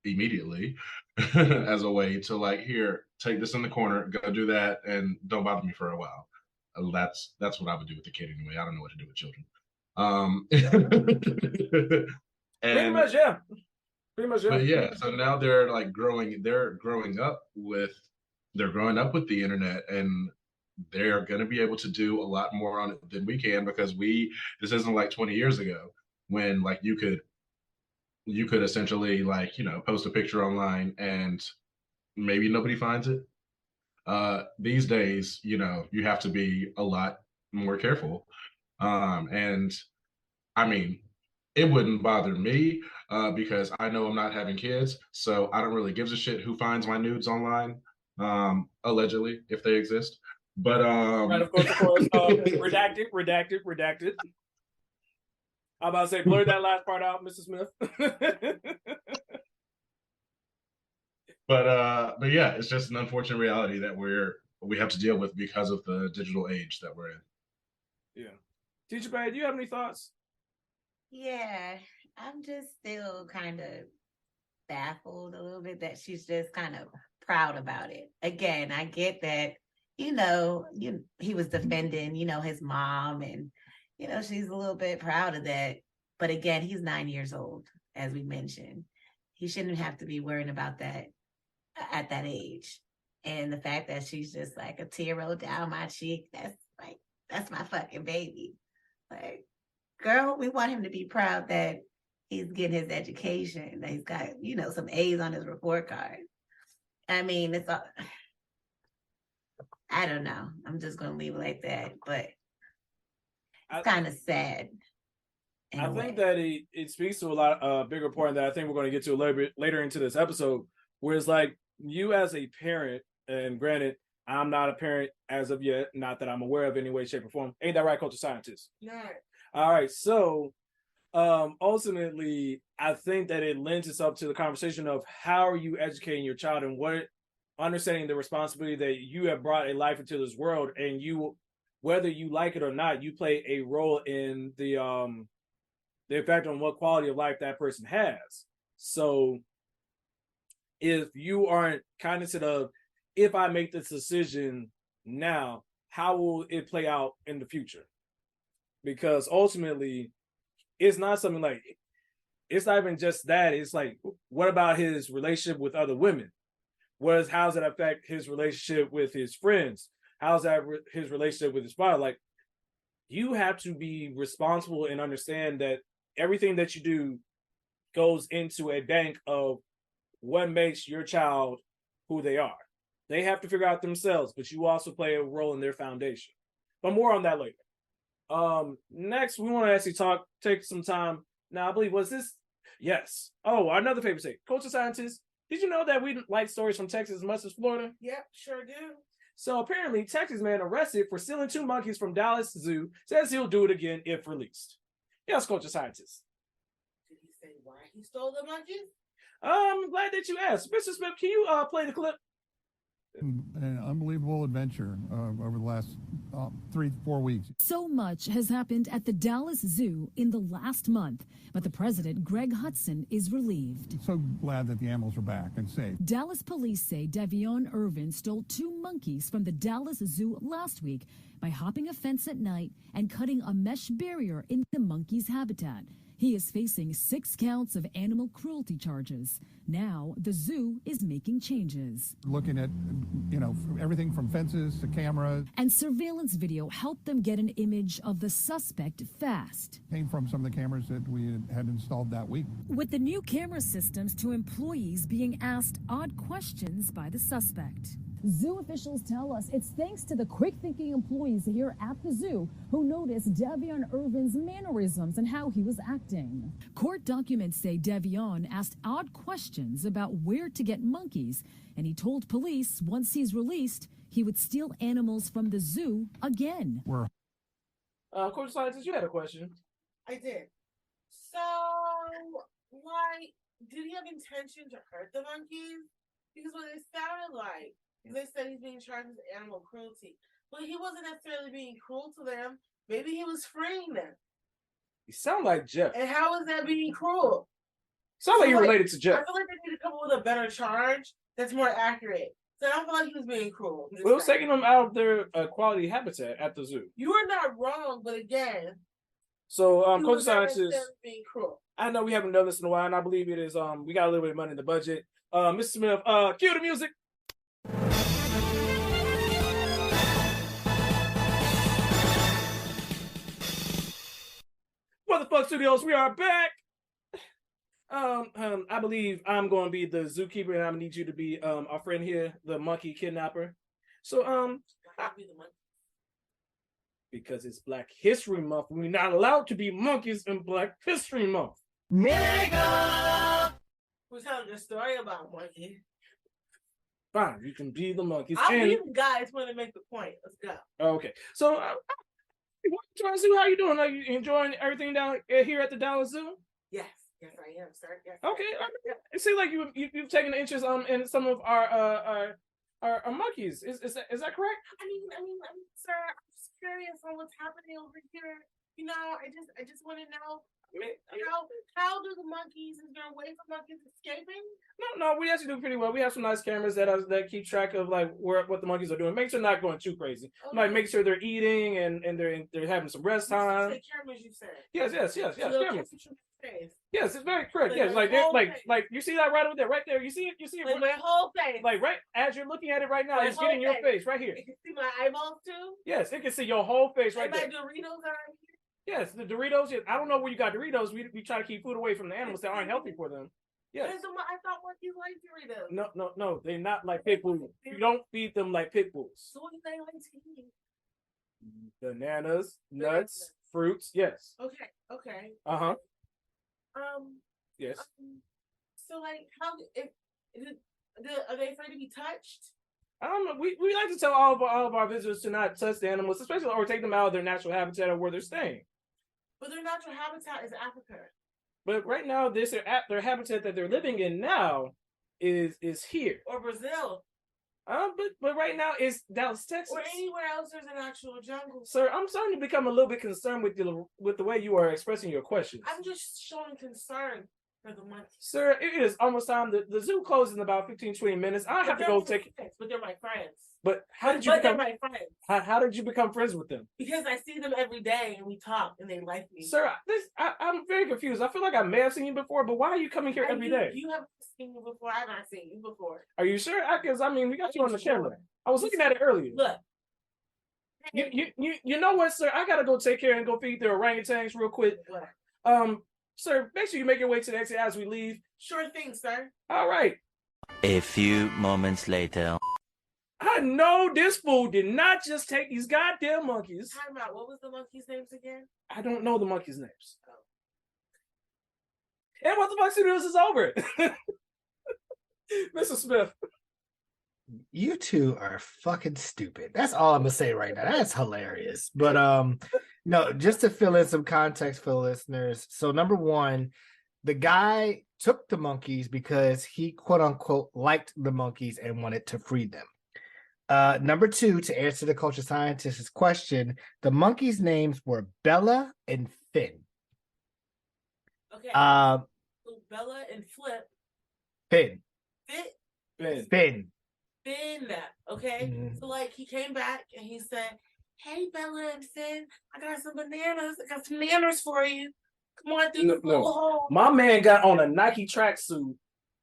immediately as a way to like, here, take this in the corner, go do that, and don't bother me for a while. That's what I would do with the kid anyway. I don't know what to do with children. Pretty And much, yeah. Pretty much, yeah. but yeah, so now they're like growing up with the internet, and they're going to be able to do a lot more on it than we can, because this isn't like 20 years ago when like you could essentially like, you know, post a picture online and maybe nobody finds it. These days, you know, you have to be a lot more careful. And I mean, it wouldn't bother me because I know I'm not having kids, so I don't really give a shit who finds my nudes online, allegedly, if they exist. But Right, of course, redacted. I'm about to say, blur that last part out, Mr. Smith. but yeah, it's just an unfortunate reality that we have to deal with because of the digital age that we're in. Yeah. Teacher Bae, do you have any thoughts? Yeah, I'm just still kind of baffled a little bit that she's just kind of proud about it. Again, I get that, he was defending, his mom, and, she's a little bit proud of that. But again, he's 9 years old, as we mentioned. He shouldn't have to be worrying about that at that age. And the fact that she's just like a tear rolled down my cheek, that's my fucking baby. Like, girl, we want him to be proud that he's getting his education, that he's got, some A's on his report card. I mean, it's all, I don't know. I'm just going to leave it like that, but it's kind of sad. I think that it speaks to a lot bigger point that I think we're going to get to a little bit later into this episode, where it's like, you as a parent, and granted, I'm not a parent as of yet, not that I'm aware of any way, shape, or form. Ain't that right, culture scientist? No. All right. So ultimately, I think that it lends itself to the conversation of how are you educating your child, and understanding the responsibility that you have brought a life into this world, and you, whether you like it or not, you play a role in the effect on what quality of life that person has. So if you aren't cognizant of, if I make this decision now, how will it play out in the future? Because ultimately, it's not something like, it's not even just that. It's like, what about his relationship with other women? How does that affect his relationship with his friends? How's that his relationship with his father? Like, you have to be responsible and understand that everything that you do goes into a bank of what makes your child who they are. They have to figure out themselves, but you also play a role in their foundation. But more on that later. Next, we want to actually take some time. Now, I believe, was this? Yes. Oh, another favorite state. Culture scientist, did you know that we like stories from Texas as much as Florida? Yep, sure do. So apparently, Texas man arrested for stealing 2 monkeys from Dallas Zoo says he'll do it again if released. Yes, culture scientist. Did he say why he stole the monkeys? I'm glad that you asked. Mr. Smith, can you play the clip? An unbelievable adventure over the last 3-4 weeks. So much has happened at the Dallas Zoo in the last month, but the president, Greg Hudson, is relieved. So glad that the animals are back and safe. Dallas police say Davion Irvin stole 2 monkeys from the Dallas Zoo last week by hopping a fence at night and cutting a mesh barrier in the monkey's habitat. He is facing 6 counts of animal cruelty charges. Now, the zoo is making changes. Looking at, everything from fences to cameras. And surveillance video helped them get an image of the suspect fast. Came from some of the cameras that we had installed that week. With the new camera systems to employees being asked odd questions by the suspect. Zoo officials tell us it's thanks to the quick-thinking employees here at the zoo who noticed Devion Irvin's mannerisms and how he was acting. Court documents say Devion asked odd questions about where to get monkeys, and he told police once he's released, he would steal animals from the zoo again. Coach Scientist, you had a question. I did. So, why did he have intention to hurt the monkeys? Because what it sounded like, they said he's being charged with animal cruelty, but he wasn't necessarily being cruel to them. Maybe he was freeing them. You sound like Jeff. And how is that being cruel? Sound like you're related to Jeff. I feel like they need to come up with a better charge that's more accurate. So I don't feel like he was being cruel. Well, it was taking them out of their quality habitat at the zoo. You are not wrong, but again, so he Coach was not Scientist, necessarily being cruel. I know we haven't done this in a while, and I believe it is we got a little bit of money in the budget. Mr. Smith, cue the music. Motherfuck Studios, we are back. I believe I'm going to be the zookeeper, and I'm gonna need you to be our friend here, the monkey kidnapper. So I'll be the monkey. Because it's Black History Month, we're not allowed to be monkeys in Black History Month. Nigga! Who's telling a story about monkey? Fine, you can be the monkeys. I'll be the guy that's going to make the point. Let's go. Okay, so trying to see how you doing. Are you enjoying everything down here at the Dallas Zoo? Yes, I am, sir. Yes. Okay, it seems like you've taken an interest in some of our monkeys. Is that correct? I mean, sir, I'm just curious on what's happening over here. You know, I just want to know. How do the monkeys? Is there a way for monkeys escaping? No, we actually do pretty well. We have some nice cameras that keep track of like what the monkeys are doing. Make sure they're not going too crazy. Okay. Like make sure they're eating and they're having some rest time. Cameras, you said. Yes, cameras. Yes, it's very correct. Yes, like you see that right over there, right there. You see it. Like my whole face. Like right as you're looking at it right now, it's getting your face right here. You can see my eyeballs too. Yes, it can see your whole face right there. My Doritos are right here. Yes, the Doritos. Yes. I don't know where you got Doritos. We try to keep food away from the animals that aren't healthy for them. Yes. I thought monkeys like Doritos. No, they're not like pit bulls. You don't feed them like pit bulls. So what do they like to eat? Bananas, nuts, fruits. Yes. Okay. Yes. So like, how are they afraid to be touched? I don't know. We like to tell all of our visitors to not touch the animals, especially or take them out of their natural habitat or where they're staying. But their natural habitat is Africa. But right now, their habitat that they're living in now is here. Or Brazil. But right now it's Dallas, Texas. Or anywhere else there's an actual jungle. Sir, I'm starting to become a little bit concerned with the way you are expressing your questions. I'm just showing concern for the monkeys. Sir, it is almost time. The zoo closes in about 15-20 minutes. I have to go take it. But they're my friends. But how did you become my friends? How did you become friends with them? Because I see them every day and we talk and they like me. Sir, I'm very confused. I feel like I may have seen you before, but why are you coming here every day? You have seen me before. I've not seen you before. Are you sure? Because we got you on the camera. I was looking at it earlier. Look. You know what, sir? I gotta go take care and go feed the orangutans real quick. What? Sir, make sure you make your way to the exit as we leave. Sure thing, sir. All right. A few moments later. I know this fool did not just take these goddamn monkeys. Time out. What was the monkeys' names again? I don't know the monkeys' names. Oh. And what the fuck studios is over. Mr. Smith. You two are fucking stupid. That's all I'm gonna say right now. That's hilarious. But no, just to fill in some context for the listeners. So number one, the guy took the monkeys because he quote unquote liked the monkeys and wanted to free them. Number two, to answer the culture scientist's question, the monkeys' names were Bella and Finn. Okay. So Bella and Flip. Finn. Finn. Okay. Mm-hmm. So like he came back and he said, "Hey Bella and Finn, I got some bananas. I got some bananas for you. Come on through the hole." My man got on a Nike tracksuit.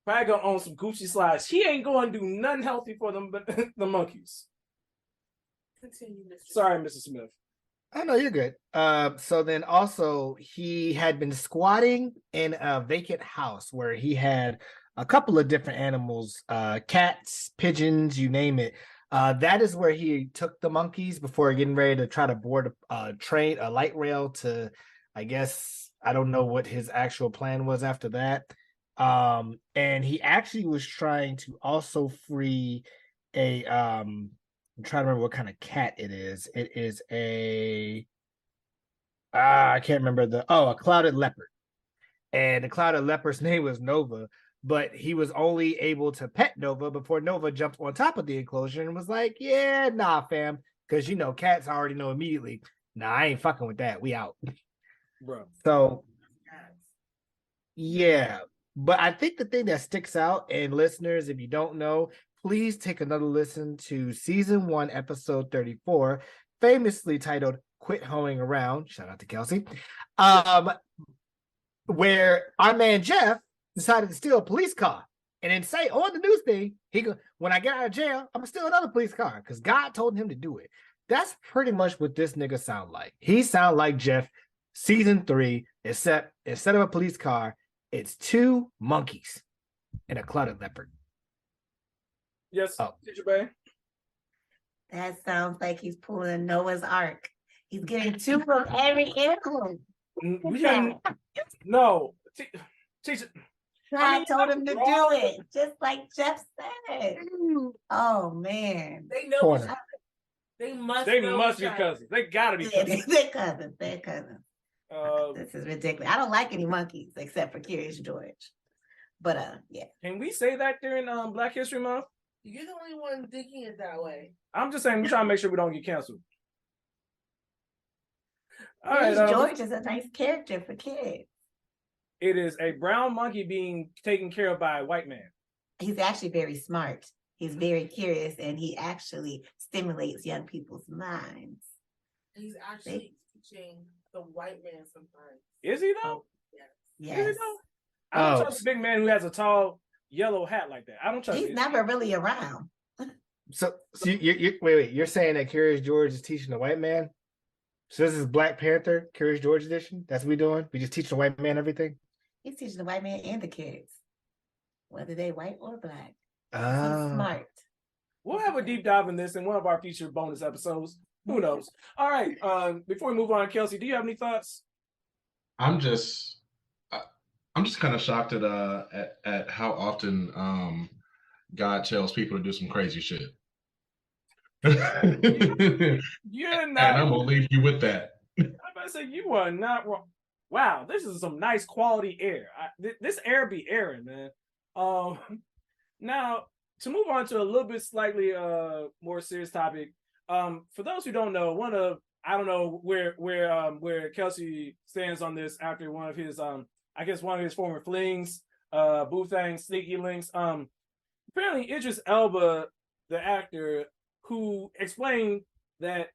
Probably gonna own some Gucci slides. He ain't going to do nothing healthy for them, but the monkeys. Continue, Mr. Sorry, Mr. Smith. I know you're good. So then also he had been squatting in a vacant house where he had a couple of different animals, cats, pigeons, you name it. That is where he took the monkeys before getting ready to try to board a train, a light rail to, I guess, I don't know what his actual plan was after that. And he actually was trying to also free I'm trying to remember what kind of cat it is. It is I can't remember a clouded leopard. And the clouded leopard's name was Nova, but he was only able to pet Nova before Nova jumped on top of the enclosure and was like, yeah, nah, fam. Because, cats already know immediately, nah, I ain't fucking with that. We out. Bro. So, yeah. But I think the thing that sticks out, and listeners, if you don't know, please take another listen to season 1, episode 34, famously titled Quit Hoeing Around. Shout out to Kelcie. Where our man Jeff decided to steal a police car and then say on the news thing, when I get out of jail, I'm gonna steal another police car because God told him to do it. That's pretty much what this nigga sound like. He sound like Jeff season 3, except instead of a police car, it's 2 monkeys and a clouded leopard. Yes, Teacher Bae. That sounds like he's pulling a Noah's Ark. He's getting 2 from every animal. No, Teacher. God told him to do it, just like Jeff said. Oh man, they know each other. They must be cousins. They gotta be cousins. They're cousins. They're cousins. This is ridiculous. I don't like any monkeys except for Curious George. But yeah. Can we say that during Black History Month? You're the only one thinking it that way. I'm just saying, we're trying to make sure we don't get canceled. All right, George is a nice character for kids. It is a brown monkey being taken care of by a white man. He's actually very smart. He's very curious, and he actually stimulates young people's minds. He's actually teaching the white man sometimes. Is he though? Yes. Is he though? I don't trust a big man who has a tall yellow hat like that. I don't trust. He's never really around. So wait, you're saying that Curious George is teaching the white man? So this is Black Panther, Curious George edition? That's what we doing? We just teach the white man everything? He's teaching the white man and the kids, whether they white or black. He's smart. We'll have a deep dive in this in one of our future bonus episodes. Who knows? All right. Before we move on, Kelcie, do you have any thoughts? I'm just kind of shocked at how often God tells people to do some crazy shit. You're not. And I'm gonna leave you with that. I'm about to say you are not wrong. Wow, this is some nice quality air. This air be airing, man. Now to move on to a little bit slightly more serious topic. For those who don't know, I don't know where Kelcie stands on this after one of his one of his former flings, Boothang Sneaky Links. Apparently Idris Elba, the actor, who explained that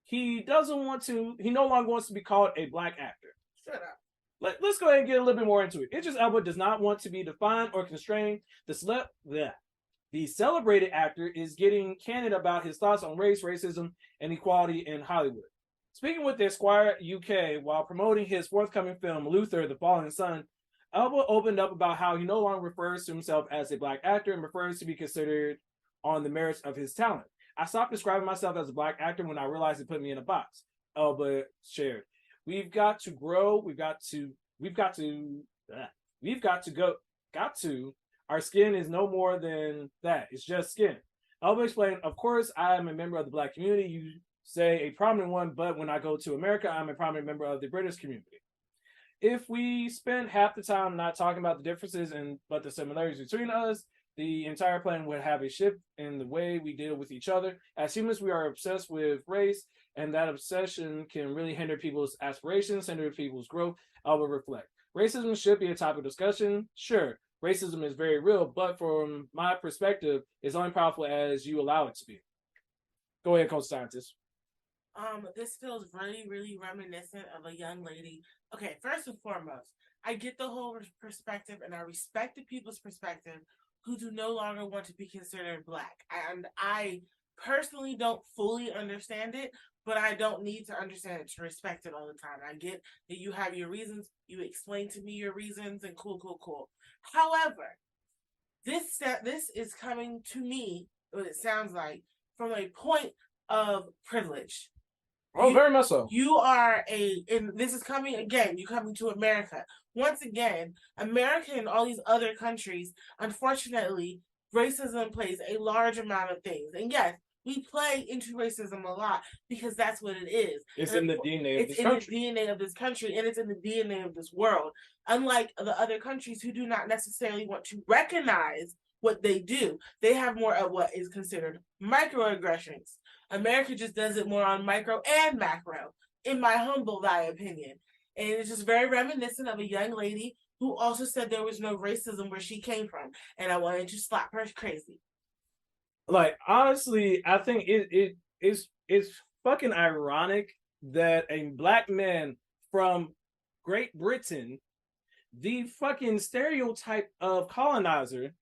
he no longer wants to be called a black actor. Shut up. Let's go ahead and get a little bit more into it. Idris Elba does not want to be defined or constrained. The celebrated actor is getting candid about his thoughts on race, racism, and equality in Hollywood. Speaking with Esquire UK while promoting his forthcoming film, Luther, The Fallen Sun, Elba opened up about how he no longer refers to himself as a black actor and prefers to be considered on the merits of his talent. I stopped describing myself as a black actor when I realized it put me in a box. Elba shared. We've got to grow. Our skin is no more than that. It's just skin. Elba explained, of course, I am a member of the black community. You say a prominent one, but when I go to America, I'm a prominent member of the British community. If we spend half the time not talking about the differences but the similarities between us, the entire planet would have a shift in the way we deal with each other. As humans, we are obsessed with race, and that obsession can really hinder people's aspirations, hinder people's growth. I will reflect. Racism should be a topic of discussion. Sure, racism is very real, but from my perspective, it's only powerful as you allow it to be. Go ahead, Coach Scientist. This feels really, really reminiscent of a young lady. Okay, first and foremost, I get the whole perspective, and I respect the people's perspective who do no longer want to be considered black. And I personally don't fully understand it, but I don't need to understand it to respect it all the time. I get that you have your reasons, you explain to me your reasons, and cool. However, This is coming to me, what it sounds like, from a point of privilege. Oh, very much so. You are and this is coming again, you coming to America. Once again, America and all these other countries, unfortunately, racism plays a large amount of things. And yes, we play into racism a lot because that's what it is. It's in the DNA of this country. It's in the DNA of this country, and it's in the DNA of this world. Unlike the other countries who do not necessarily want to recognize what they do, they have more of what is considered microaggressions. America just does it more on micro and macro, in my humble opinion. And it's just very reminiscent of a young lady who also said there was no racism where she came from. And I wanted to slap her crazy. Like, honestly, I think it's fucking ironic that a black man from Great Britain, the fucking stereotype of colonizer,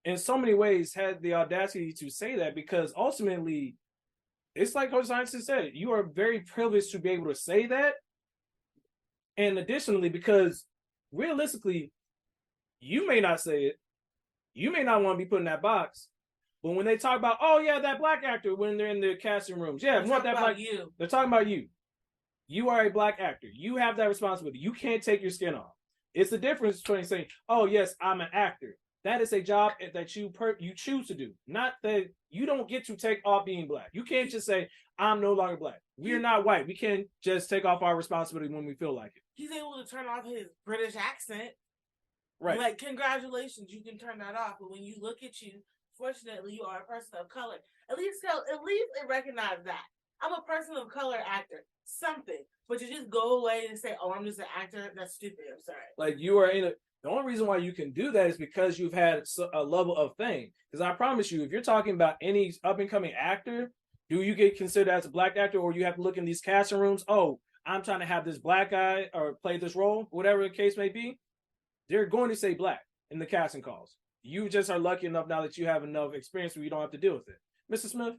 in so many ways had the audacity to say that, because ultimately, it's like Coach Science said, you are very privileged to be able to say that. And additionally, because realistically, you may not say it, you may not want to be put in that box, but when they talk about, oh yeah, that black actor, when they're in the casting rooms, yeah, want that black, they're talking about you. You are a black actor. You have that responsibility. You can't take your skin off. It's the difference between saying, oh yes, I'm an actor. That is a job that you choose to do. Not that you don't get to take off being black. You can't just say, I'm no longer black. We are not white. We can't just take off our responsibility when we feel like it. He's able to turn off his British accent. Right. Like, congratulations, you can turn that off. But when you look at you, fortunately, you are a person of color. At least it recognize that. I'm a person of color actor. Something. But to just go away and say, oh, I'm just an actor, that's stupid. I'm sorry. Like, you are in a... The only reason why you can do that is because you've had a level of fame. Because I promise you, if you're talking about any up-and-coming actor, do you get considered as a black actor, or you have to look in these casting rooms, oh, I'm trying to have this black guy or play this role, whatever the case may be, they're going to say black in the casting calls. You just are lucky enough now that you have enough experience where you don't have to deal with it. Mr. Smith?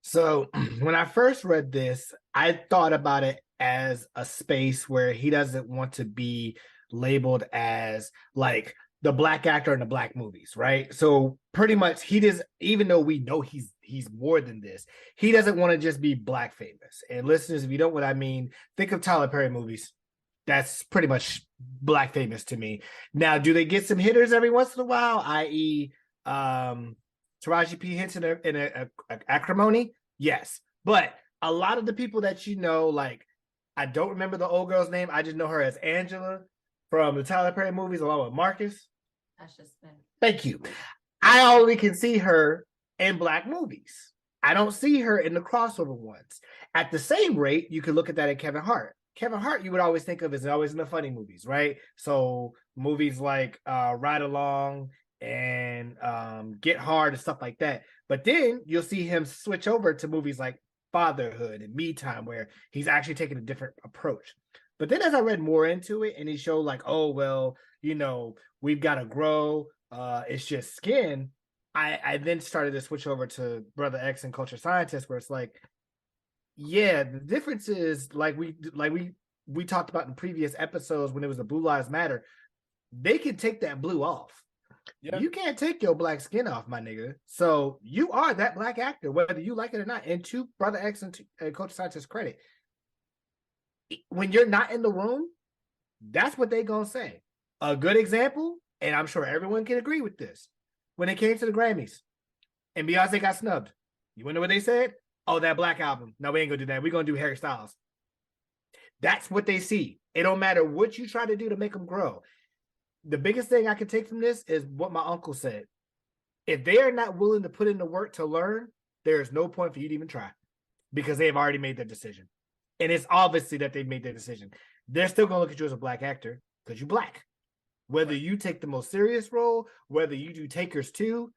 So when I first read this, I thought about it as a space where he doesn't want to be labeled as like the black actor in the black movies, right? So pretty much he does, even though we know he's more than this, he doesn't want to just be black famous. And listeners, if you don't know what I mean, think of Tyler Perry movies. That's pretty much black famous to me. Now, do they get some hitters every once in a while, i.e. Taraji P. Henson in a Acrimony? Yes. But a lot of the people that you know, like, I don't remember the old girl's name. I just know her as Angela from the Tyler Perry movies, along with Marcus. Thank you. I only can see her in black movies. I don't see her in the crossover ones. At the same rate, you could look at that at Kevin Hart. Kevin Hart, you would always think of as always in the funny movies, right? So movies like Ride Along and Get Hard and stuff like that. But then you'll see him switch over to movies like Fatherhood and Me Time, where he's actually taking a different approach. But then as I read more into it, and he showed like, oh, well, you know, we've got to grow. It's just skin. I then started to switch over to Brother X and Culture Scientist, where it's like, yeah, the difference is like we talked about in previous episodes when it was the Blue Lives Matter. They can take that blue off. Yeah. You can't take your black skin off, my nigga. So you are that black actor, whether you like it or not. And to Brother X and Culture Scientist credit, when you're not in the room, that's what they gonna say. A good example, and I'm sure everyone can agree with this, when it came to the Grammys and Beyonce got snubbed, you wanna know what they said? Oh, that black album. No, we ain't gonna do that. We're gonna do Harry Styles. That's what they see. It don't matter what you try to do to make them grow. The biggest thing I can take from this is what my uncle said. If they are not willing to put in the work to learn, there is no point for you to even try, because they have already made their decision. And it's obviously that they've made their decision. They're still going to look at you as a black actor because you're black. Whether you take the most serious role, whether you do Takers 2,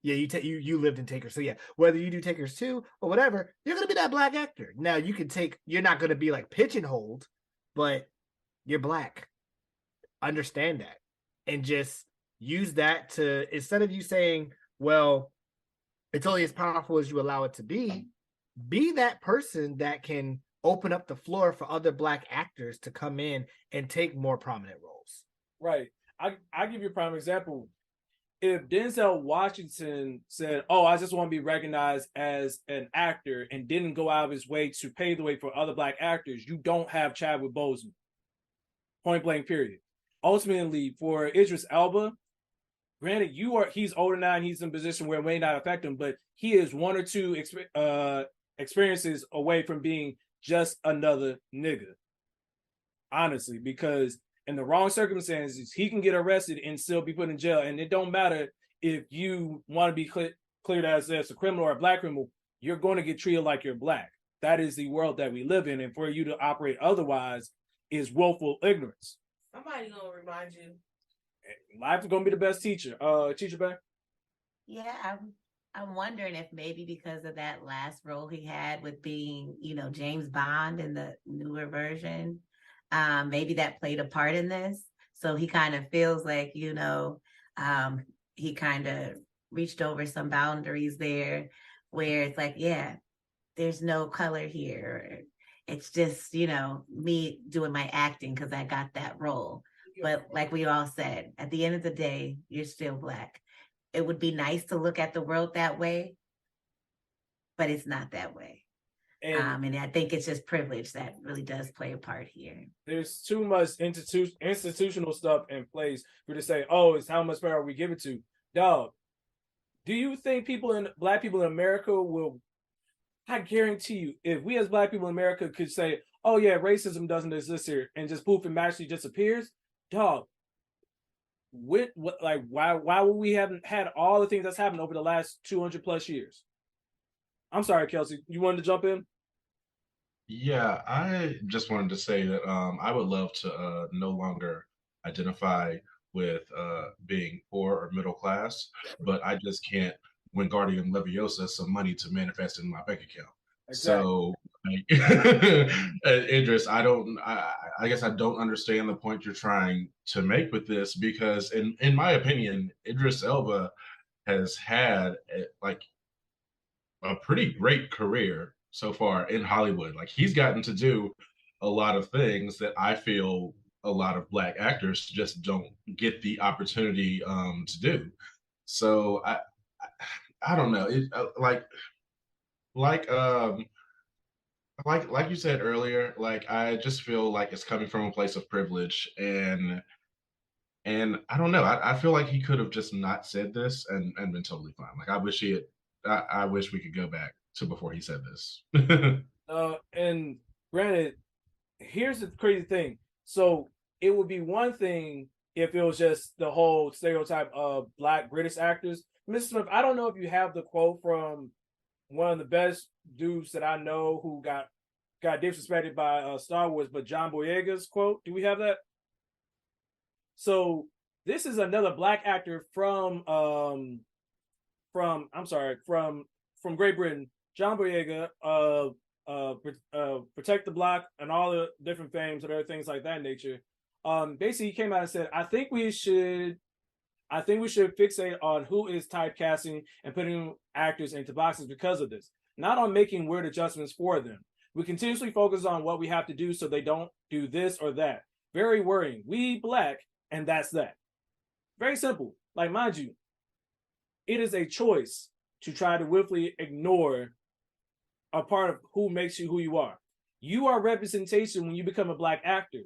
yeah, you lived in Takers, so yeah, whether you do Takers 2 or whatever, you're going to be that black actor. Now, you're not going to be like pigeonholed, but you're black. Understand that. And just use that to, instead of you saying, well, it's only as powerful as you allow it to be that person that can open up the floor for other black actors to come in and take more prominent roles. Right. I give you a prime example. If Denzel Washington said, "Oh, I just want to be recognized as an actor," and didn't go out of his way to pave the way for other Black actors, you don't have Chadwick Boseman. Point blank. Period. Ultimately, for Idris Elba, granted, he's older now and he's in a position where it may not affect him, but he is one or two experiences away from being just another nigga. Honestly, because in the wrong circumstances, he can get arrested and still be put in jail. And it don't matter if you want to be cleared as a criminal or a Black criminal, you're going to get treated like you're Black. That is the world that we live in. And for you to operate otherwise is willful ignorance. Somebody gonna remind you. Life is going to be the best teacher. Teacher Bae? Yeah, I'm wondering if maybe because of that last role he had with being, James Bond in the newer version, maybe that played a part in this. So he kind of feels like, he kind of reached over some boundaries there where it's like, yeah, there's no color here. It's just, me doing my acting because I got that role. But like we all said, at the end of the day, you're still Black. It would be nice to look at the world that way, but it's not that way. And I think it's just privilege that really does play a part here. There's too much institutional stuff in place for to say, "Oh, it's how much power we give it to." Dog, do you think Black people in America will? I guarantee you, if we as Black people in America could say, "Oh yeah, racism doesn't exist here," and just poof, it magically disappears, dog. Why would we haven't had all the things that's happened over the last 200 plus years? I'm sorry, Kelcie, you wanted to jump in? Yeah, I just wanted to say that I would love to no longer identify with being poor or middle class, but I just can't when Guardian Leviosa some money to manifest in my bank account. Exactly. So, Idris, I guess I don't understand the point you're trying to make with this because, in my opinion, Idris Elba has had a pretty great career so far in Hollywood. Like he's gotten to do a lot of things that I feel a lot of Black actors just don't get the opportunity to do. So I don't know. Like you said earlier, like I just feel like it's coming from a place of privilege and I don't know. I feel like he could have just not said this and been totally fine. Like I wish we could go back to before he said this. And granted, here's the crazy thing. So it would be one thing if it was just the whole stereotype of Black British actors. Mr. Smith, I don't know if you have the quote from one of the best dudes that I know who got disrespected by Star Wars, but John Boyega's quote. Do we have that? So this is another Black actor from Great Britain, John Boyega, Protect the Block, and all the different fames and other things like that nature. Basically, he came out and said, I think we should fixate on who is typecasting and putting actors into boxes because of this, not on making weird adjustments for them. We continuously focus on what we have to do so they don't do this or that. Very worrying. We Black, and that's that. Very simple. Like, mind you, it is a choice to try to willfully ignore a part of who makes you who you are. You are representation when you become a Black actor.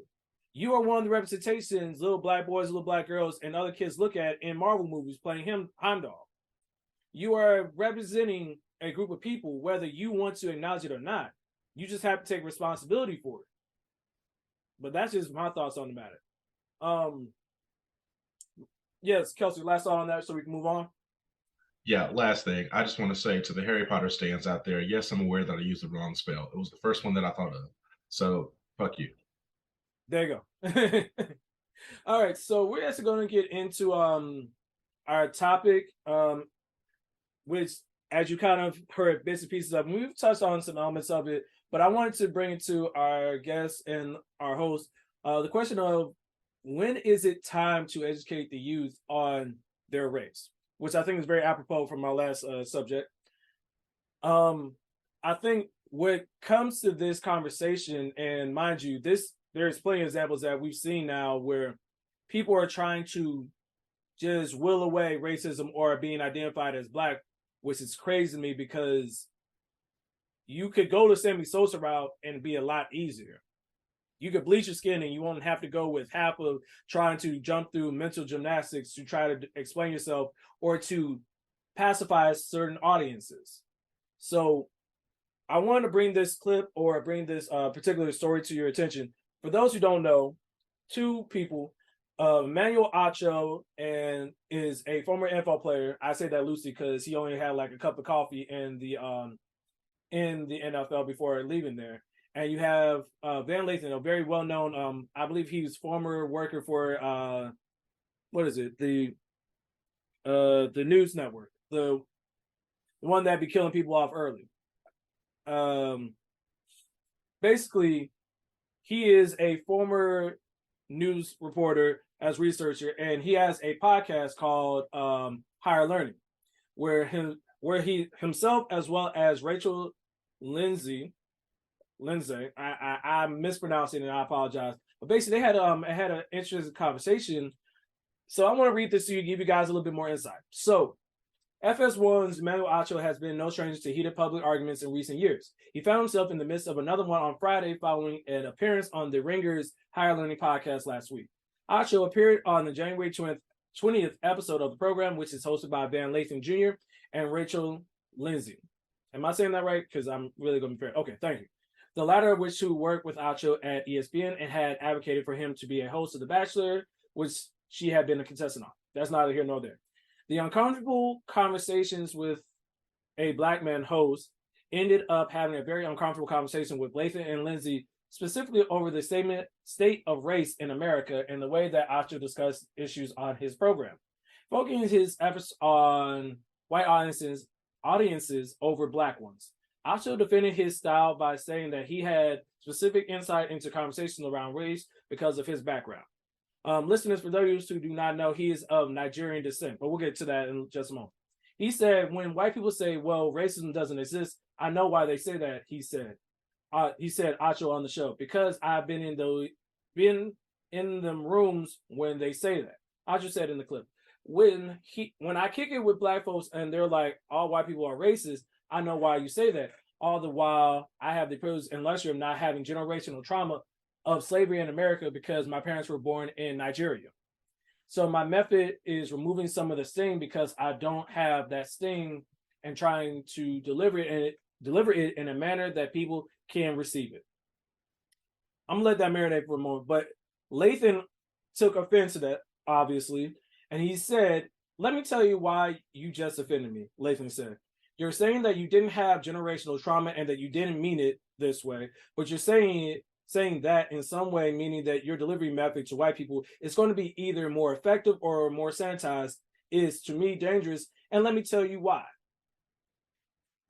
You are one of the representations little Black boys, little Black girls, and other kids look at in Marvel movies playing Heimdall. You are representing a group of people, whether you want to acknowledge it or not. You just have to take responsibility for it. But that's just my thoughts on the matter. Yes, Kelcie, last thought on that so we can move on. Yeah, last thing. I just want to say to the Harry Potter stands out there, yes, I'm aware that I used the wrong spell. It was the first one that I thought of. So, fuck you. There you go. All right, so we're actually going to get into our topic, which, as you kind of heard bits and pieces of, and we've touched on some elements of it, but I wanted to bring it to our guests and our host, the question of when is it time to educate the youth on their race, which I think is very apropos from our last subject. I think what comes to this conversation, and mind you, there's plenty of examples that we've seen now where people are trying to just will away racism or being identified as Black, which is crazy to me because you could go the Sammy Sosa route and be a lot easier. You could bleach your skin and you won't have to go with half of trying to jump through mental gymnastics to try to explain yourself or to pacify certain audiences. So I wanted to bring this clip or bring this particular story to your attention. For those who don't know, two people, Manuel Acho and is a former NFL player. I say that loosely because he only had like a cup of coffee in the NFL before leaving there. And you have Van Lathan, a very well-known, I believe he was former worker for what is it? The news network, the one that be killing people off early. Basically, he is a former news reporter as researcher, and he has a podcast called Higher Learning, where he himself as well as Rachel Lindsay, I'm mispronouncing it, I apologize. But basically, they had an interesting conversation. So I want to read this to you, give you guys a little bit more insight. So FS1's Manuel Acho has been no stranger to heated public arguments in recent years. He found himself in the midst of another one on Friday following an appearance on the Ringer's Higher Learning podcast last week. Acho appeared on the January 20th episode of the program, which is hosted by Van Lathan Jr. and Rachel Lindsay. Am I saying that right? Because I'm really going to be fair. Okay, thank you. The latter of which who worked with Acho at ESPN and had advocated for him to be a host of The Bachelor, which she had been a contestant on. That's neither here nor there. The uncomfortable conversations with a Black man host ended up having a very uncomfortable conversation with Lathan and Lindsay, specifically over the state of race in America and the way that Acho discussed issues on his program, focusing his efforts on white audiences over Black ones. Acho defended his style by saying that he had specific insight into conversations around race because of his background. Listeners, for those who do not know, he is of Nigerian descent, but we'll get to that in just a moment. He said, when white people say, well, racism doesn't exist, I know why they say that, he said Acho on the show, because I've been in them rooms when they say that. Acho said in the clip, when I kick it with Black folks and they're like, all white people are racist, I know why you say that. All the while, I have the privilege and luxury of not having generational trauma of slavery in America because my parents were born in Nigeria. So my method is removing some of the sting because I don't have that sting and trying to deliver it in a manner that people can receive it. I'm gonna let that marinate for a moment, but Lathan took offense to that, obviously, and he said, let me tell you why you just offended me, Lathan said. You're saying that you didn't have generational trauma and that you didn't mean it this way, but you're saying that in some way, meaning that your delivery method to white people is going to be either more effective or more sanitized, is to me dangerous. And let me tell you why.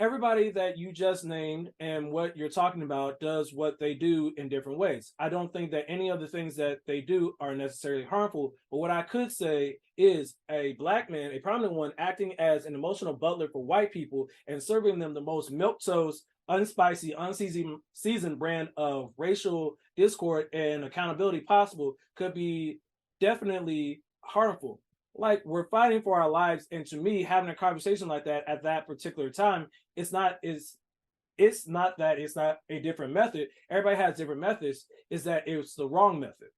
Everybody that you just named and what you're talking about does what they do in different ways. I don't think that any of the things that they do are necessarily harmful, but what I could say is a Black man, a prominent one, acting as an emotional butler for white people and serving them the most milquetoast, unspicy, unseasoned brand of racial discord and accountability possible could be definitely harmful. Like, we're fighting for our lives, and to me, having a conversation like that at that particular time, it's not that it's not a different method. Everybody has different methods. Is that it's the wrong method.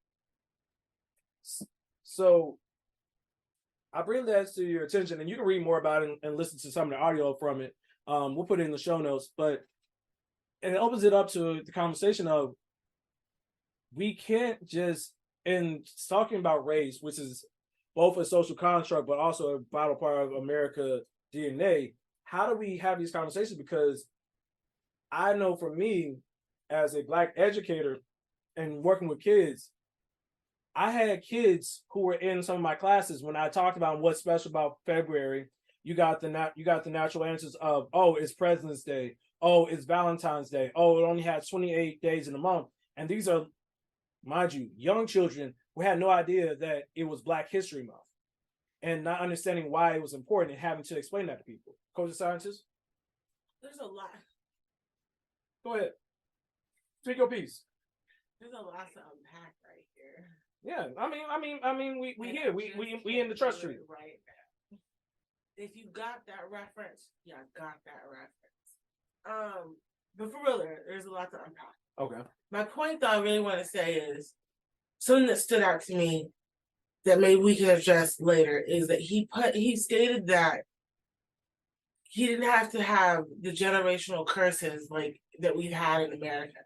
So I bring that to your attention, and you can read more about it and listen to some of the audio from it. We'll put it in the show notes, but it opens it up to the conversation of we can't just, in talking about race, which is both a social construct, but also a vital part of America DNA. How do we have these conversations? Because I know for me, as a Black educator and working with kids, I had kids who were in some of my classes when I talked about what's special about February. You got the natural answers of, oh, it's President's Day. Oh, it's Valentine's Day. Oh, it only has 28 days in a month. And these are, mind you, young children who had no idea that it was Black History Month and not understanding why it was important and having to explain that to people. Coach of Sciences? There's a lot. Go ahead. Speak your piece. There's a lot to unpack right here. Yeah, we here. We in the trust tree. Right now. If you got that reference, yeah, got that reference. But for real, there's a lot to unpack. Okay. My point that I really want to say is something that stood out to me that maybe we can address later is that he stated that he didn't have to have the generational curses like that we've had in America.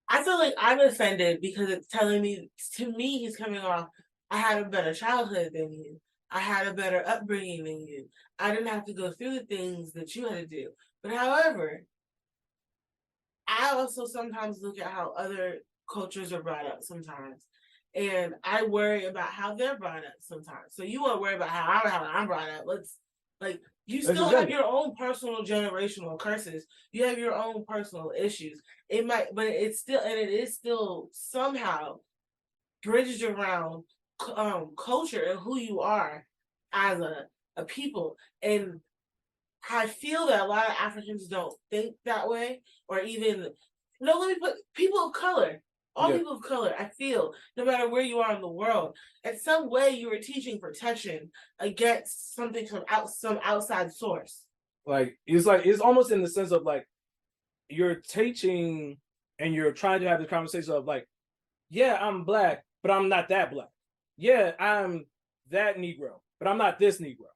I feel like I'm offended because it's telling me, to me, he's coming off, I had a better childhood than you. I had a better upbringing than you. I didn't have to go through the things that you had to do. But however, I also sometimes look at how other cultures are brought up sometimes. And I worry about how they're brought up sometimes. So you won't worry about how I'm brought up. You still have your own personal generational curses. You have your own personal issues. It is still somehow bridged around culture and who you are as a people. And I feel that a lot of Africans don't think that way, or even let me put people of color. All people of color, I feel, no matter where you are in the world, in some way you are teaching protection against something from some outside source. It's almost in the sense of you're teaching and you're trying to have the conversation of yeah, I'm black, but I'm not that black. Yeah, I'm that Negro, but I'm not this Negro.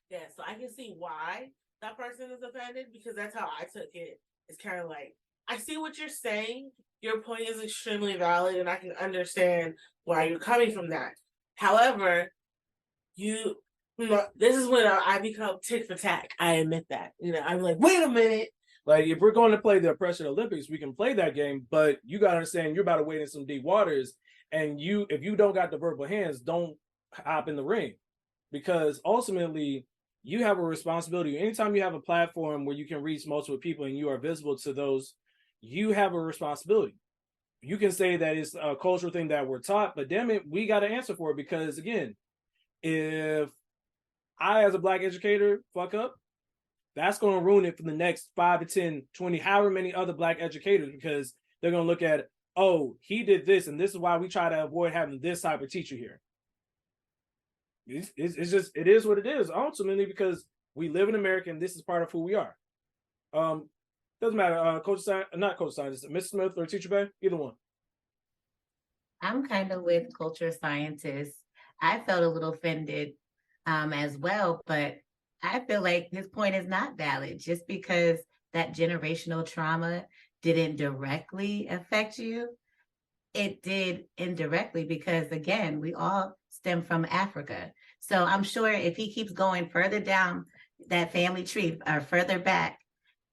Yeah, so I can see why that person is offended, because that's how I took it. It's kind of I see what you're saying. Your point is extremely valid, and I can understand why you're coming from that. However, this is when I become tick for tack. I admit that. I'm like, wait a minute. If we're going to play the Oppression Olympics, we can play that game, but you got to understand you're about to wade in some deep waters, and if you don't got the verbal hands, don't hop in the ring, because ultimately you have a responsibility. Anytime you have a platform where you can reach multiple people and you are visible to those, you have a responsibility. You can say that it's a cultural thing that we're taught, but damn it, we got to answer for it, because again, if I as a black educator fuck up, that's going to ruin it for the next 5 to 10, 20, however many other black educators, because they're going to look at, oh, he did this, and this is why we try to avoid having this type of teacher here. It's just, it is what it is, ultimately, because we live in America and this is part of who we are. Doesn't matter, not Coach Scientist, Mr. Smith or Teacher Bae, either one. I'm kind of with culture scientists. I felt a little offended as well, but I feel like his point is not valid. Just because that generational trauma didn't directly affect you, it did indirectly, because again, we all stem from Africa. So I'm sure if he keeps going further down that family tree or further back,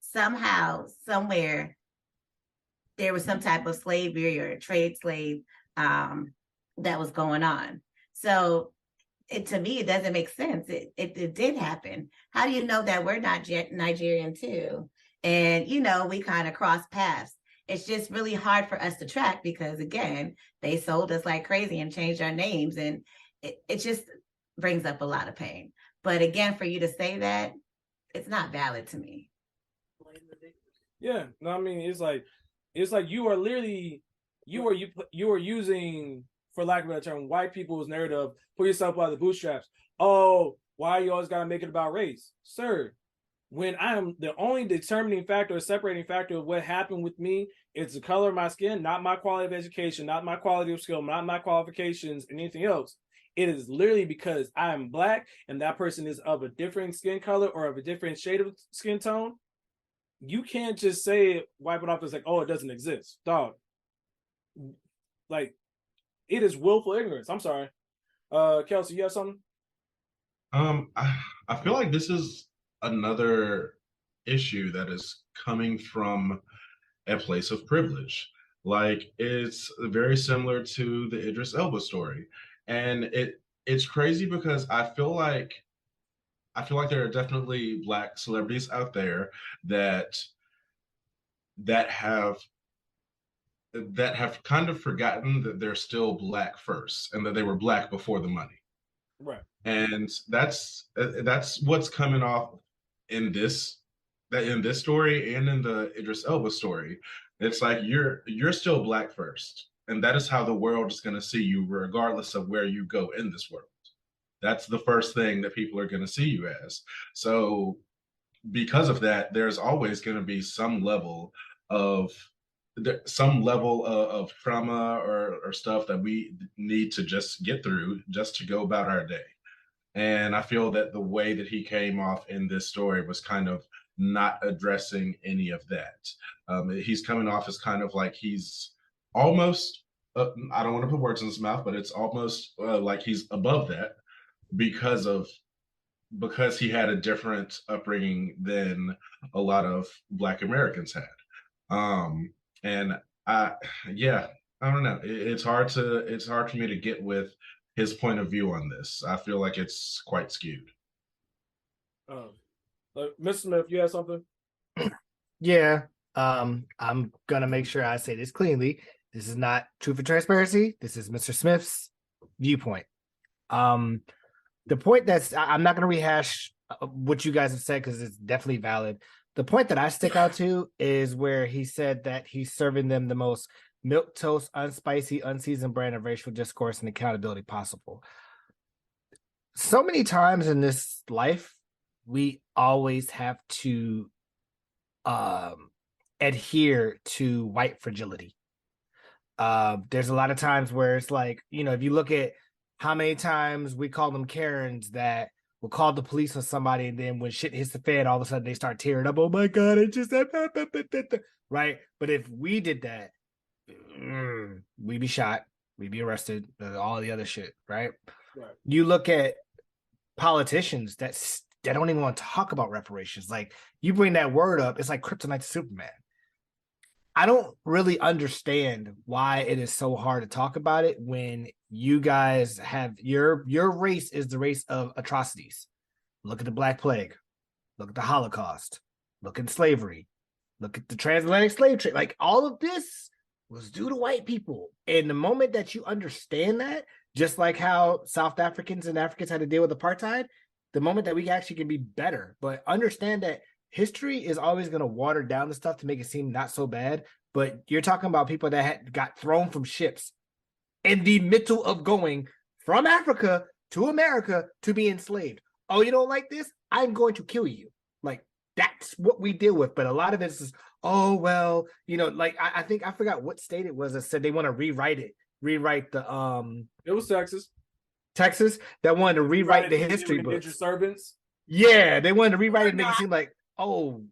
somehow, somewhere, there was some type of slavery or trade slave that was going on. So to me, it doesn't make sense. It did happen. How do you know that we're not Nigerian too? And, we kind of cross paths. It's just really hard for us to track, because again, they sold us like crazy and changed our names. And it just brings up a lot of pain. But again, for you to say that, it's not valid to me. Yeah, no, I mean, it's like you are literally, you are using, for lack of a better term, white people's narrative, pull yourself out of the bootstraps. Oh, why you always gotta make it about race? Sir, when I am the only determining factor or separating factor of what happened with me, it's the color of my skin, not my quality of education, not my quality of skill, not my qualifications, and anything else. It is literally because I am black and that person is of a different skin color or of a different shade of skin tone. You can't just say it, wipe it off as oh, it doesn't exist, dog. It is willful ignorance. I'm sorry. Kelcie, you have something? I feel like this is another issue that is coming from a place of privilege. It's very similar to the Idris Elba story. And it's crazy because I feel like there are definitely Black celebrities out there that have kind of forgotten that they're still Black first and that they were Black before the money. Right. And that's what's coming off in this story and in the Idris Elba story. It's like you're still Black first, And that is how the world is going to see you, regardless of where you go in this world. That's the first thing that people are going to see you as. So because of that, there's always going to be some level of trauma or stuff that we need to just get through just to go about our day. And I feel that the way that he came off in this story was kind of not addressing any of that. He's coming off as kind of like he's almost, I don't want to put words in his mouth, but it's almost like he's above that because he had a different upbringing than a lot of Black Americans had. And I don't know. It's hard for me to get with his point of view on this. I feel like it's quite skewed. Mr. Smith, you have something? Yeah. I'm gonna make sure I say this cleanly. This is not Truth and Transparency. This is Mr. Smith's viewpoint. The point I'm not gonna rehash what you guys have said because it's definitely valid. The point that I stick out to is where he said that he's serving them the most milquetoast, unspicy, unseasoned brand of racial discourse and accountability possible. So many times in this life, we always have to adhere to white fragility. There's a lot of times where it's like, if you look at how many times we call them Karens that will call the police on somebody, and then when shit hits the fan, all of a sudden they start tearing up. Oh my God, it just right. But if we did that, we'd be shot, we'd be arrested, all the other shit, right? You look at politicians that don't even want to talk about reparations. Like, you bring that word up, it's like kryptonite to Superman. I don't really understand why it is so hard to talk about it when you guys have your race is the race of atrocities. Look at the Black Plague, look at the Holocaust, look at slavery, look at the transatlantic slave trade. Like, all of this was due to white people. And the moment that you understand that, just like how South Africans and Africans had to deal with apartheid, the moment that we actually can be better, but understand that history is always going to water down the stuff to make it seem not so bad. But you're talking about people that got thrown from ships in the middle of going from Africa to America to be enslaved. Oh, you don't like this? I'm going to kill you. Like, that's what we deal with. But a lot of it is, oh, well, like I think I forgot what state it was that said they want to rewrite the it was Texas that wanted to rewrite the history books. Servants. Yeah, they wanted to rewrite it and make it seem like, oh,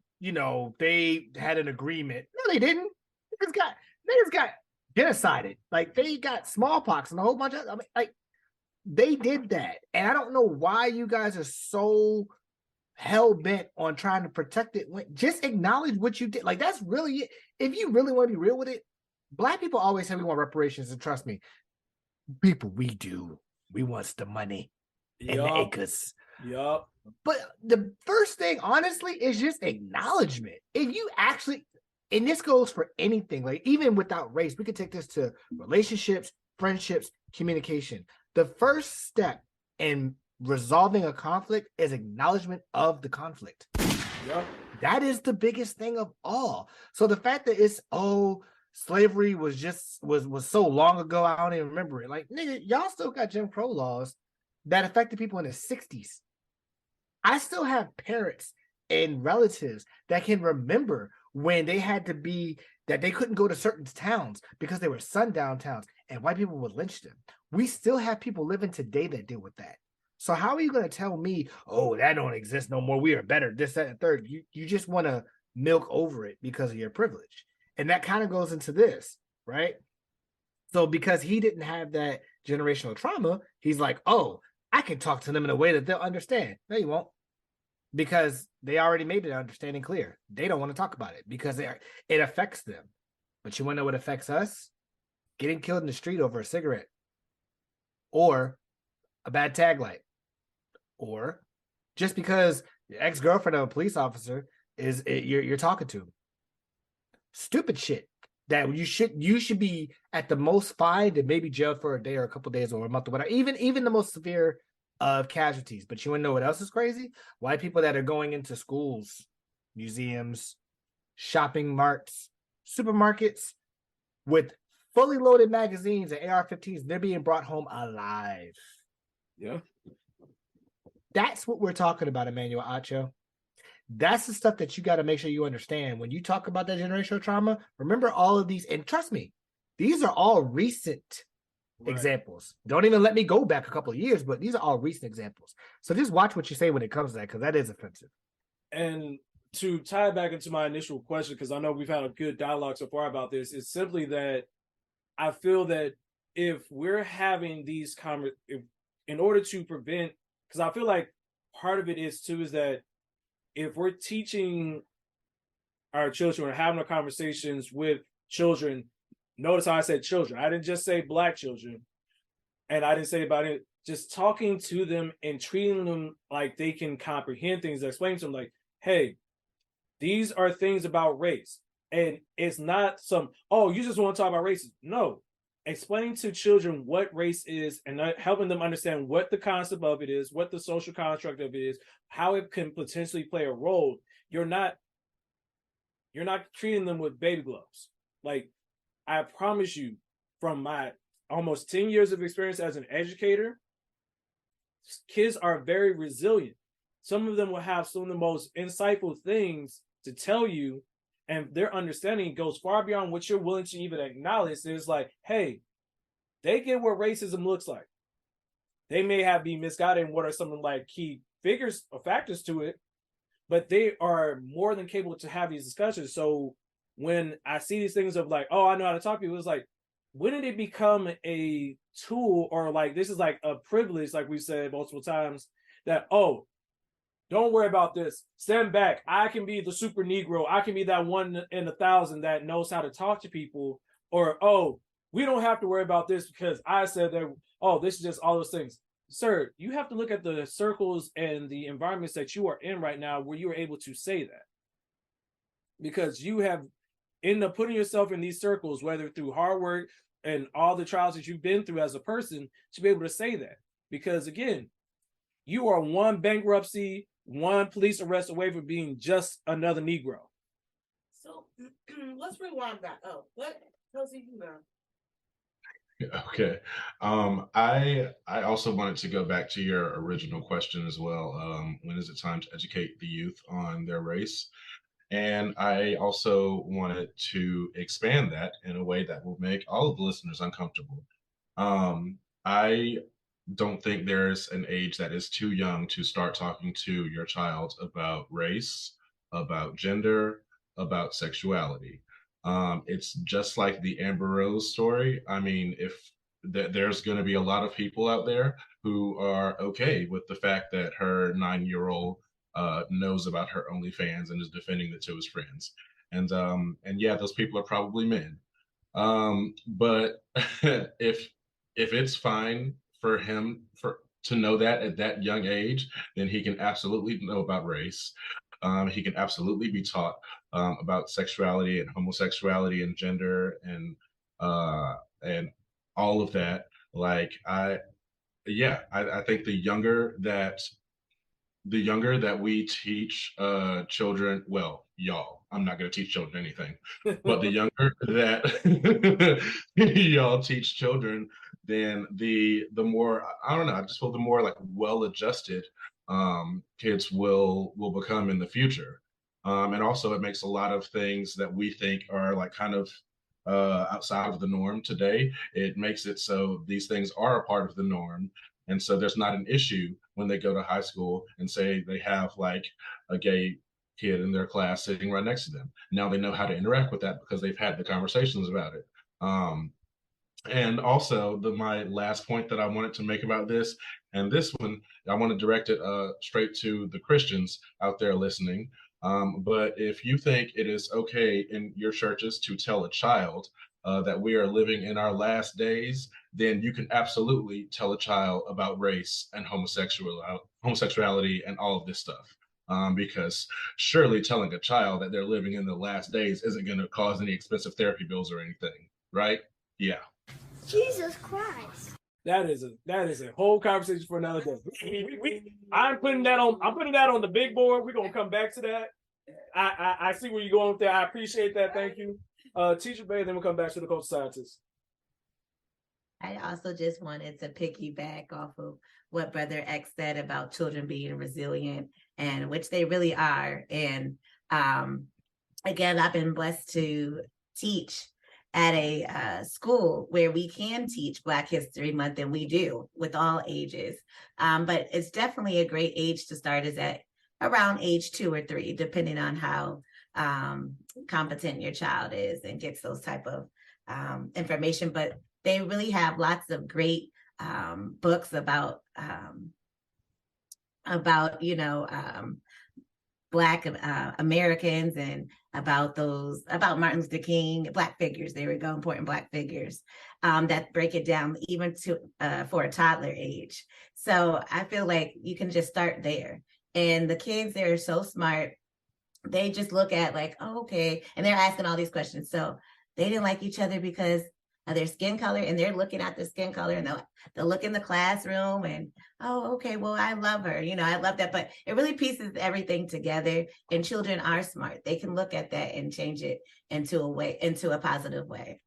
they had an agreement. No, they didn't. Niggas got genocided. Like, they got smallpox and a whole bunch of, they did that. And I don't know why you guys are so hell-bent on trying to protect it. Just acknowledge what you did. Like, that's really it. If you really want to be real with it, Black people always say we want reparations, and trust me, people, we do. We want the money and the acres. Yup. But the first thing, honestly, is just acknowledgement. If you actually, and this goes for anything, like even without race, we could take this to relationships, friendships, communication. The first step in resolving a conflict is acknowledgement of the conflict. Yep. That is the biggest thing of all. So the fact that it's, slavery was so long ago, I don't even remember it. Like, nigga, y'all still got Jim Crow laws that affected people in the 60s. I still have parents and relatives that can remember when they had to be, that they couldn't go to certain towns because they were sundown towns and white people would lynch them. We still have people living today that deal with that. So how are you going to tell me, oh, that don't exist no more, we are better, this, that, and third? You just want to milk over it because of your privilege. And that kind of goes into this, right? So because he didn't have that generational trauma, he's like, oh, I can talk to them in a way that they'll understand. No, you won't. Because they already made the understanding clear. They don't want to talk about it because it affects them. But you want to know what affects us? Getting killed in the street over a cigarette. Or a bad tag light. Or just because your ex-girlfriend of a police officer you're talking to. Stupid shit that you should be at the most fined and maybe jailed for a day or a couple days or a month or whatever. Even the most severe of casualties. But you want to know what else is crazy? White people that are going into schools, museums, shopping marts, supermarkets with fully loaded magazines and AR-15s, they're being brought home alive. Yeah. That's what we're talking about, Emmanuel Acho. That's the stuff that you got to make sure you understand. When you talk about that generational trauma, remember all of these, and trust me, these are all recent examples. Don't even let me go back a couple of years, but these are all recent examples. So just watch what you say when it comes to that, because that is offensive. And to tie back into my initial question, because I know we've had a good dialogue so far about this, is simply that I feel that if we're having these in order to prevent, because I feel like part of it is too, is that if we're teaching our children or having our conversations with children, notice how I said children. I didn't just say Black children, and I didn't say about it, just talking to them and treating them like they can comprehend things, explain to them like, hey, these are things about race. And it's not some, oh, you just want to talk about race. No, explaining to children what race is and helping them understand what the concept of it is, what the social construct of it is, how it can potentially play a role. You're not treating them with baby gloves. Like, I promise you, from my almost 10 years of experience as an educator, kids are very resilient. Some of them will have some of the most insightful things to tell you, and their understanding goes far beyond what you're willing to even acknowledge. It's like, hey, they get what racism looks like. They may have been misguided in what are some of like key figures or factors to it, but they are more than capable to have these discussions. So when I see these things of like, oh, I know how to talk to people, it's like, when did it become a tool, or like this is like a privilege, like we said multiple times, that, oh, don't worry about this, stand back, I can be the super Negro, I can be that 1 in 1,000 that knows how to talk to people, or, oh, we don't have to worry about this because I said that, oh, this is just all those things. Sir, you have to look at the circles and the environments that you are in right now where you are able to say that. Because you have ended up putting yourself in these circles, whether through hard work and all the trials that you've been through as a person, to be able to say that. Because again, you are one bankruptcy, one police arrest away from being just another Negro. So let's rewind back. Oh, what tells you now? Okay. I also wanted to go back to your original question as well. When is it time to educate the youth on their race? And I also wanted to expand that in a way that will make all of the listeners uncomfortable. I don't think there's an age that is too young to start talking to your child about race, about gender, about sexuality. It's just like the Amber Rose story. I mean, if there's going to be a lot of people out there who are okay with the fact that her 9-year-old knows about her OnlyFans and is defending it to his friends. And yeah, those people are probably men. But if it's fine for him to know that at that young age, then he can absolutely know about race. He can absolutely be taught about sexuality and homosexuality and gender and all of that. Like I think the younger that we teach children, well, y'all, I'm not going to teach children anything, but the younger that y'all teach children, then the more, I don't know, I just feel the more like well-adjusted kids will become in the future. And also it makes a lot of things that we think are like kind of outside of the norm today. It makes it so these things are a part of the norm. And so there's not an issue when they go to high school and say they have like a gay kid in their class sitting right next to them. Now they know how to interact with that because they've had the conversations about it. And also my last point that I wanted to make about this, and this one, I want to direct it straight to the Christians out there listening. But if you think it is okay in your churches to tell a child that we are living in our last days, then you can absolutely tell a child about race and homosexuality and all of this stuff. Because surely telling a child that they're living in the last days isn't going to cause any expensive therapy bills or anything, right? Yeah. Jesus Christ. That is a whole conversation for another day. I'm putting that on the big board. We're gonna come back to that. I see where you're going with that. I appreciate that. Thank you. Teacher Bae, then we'll come back to the culture scientist. I also just wanted to piggyback off of what Brother X said about children being resilient, and which they really are. And again, I've been blessed to teach at a school where we can teach Black History Month, and we do with all ages. But it's definitely a great age to start is at around age 2 or 3, depending on how competent your child is and gets those type of information. But they really have lots of great books about Black Americans, and about Martin Luther King, Black figures. There we go, important Black figures that break it down even to for a toddler age. So I feel like you can just start there. And the kids, they're so smart. They just look at like, oh, okay, and they're asking all these questions. So they didn't like each other because of their skin color, and they're looking at the skin color, and they'll look in the classroom and, oh, okay, well, I love her, I love that. But it really pieces everything together, and children are smart. They can look at that and change it into a positive way.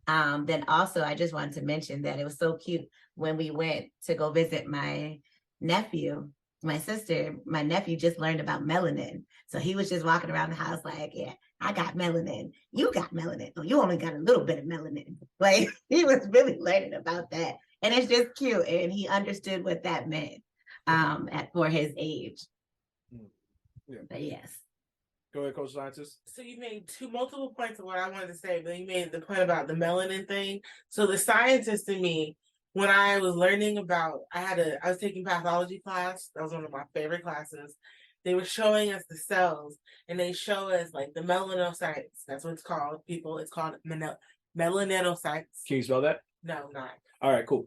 Then also, I just wanted to mention that it was so cute when we went to go visit my nephew. My nephew just learned about melanin. So he was just walking around the house like, yeah, I got melanin. You got melanin. Oh, you only got a little bit of melanin. Like, he was really learning about that. And it's just cute. And he understood what that meant for his age. Yeah. But yes. Go ahead, Coach Scientist. So you made multiple points of what I wanted to say, but you made the point about the melanin thing. So the scientist in me, when I was learning about, I was taking pathology class. That was one of my favorite classes. They were showing us the cells, and they show us like the melanocytes. That's what it's called, people. It's called melaninocytes. Can you spell that? No, not. All right, cool.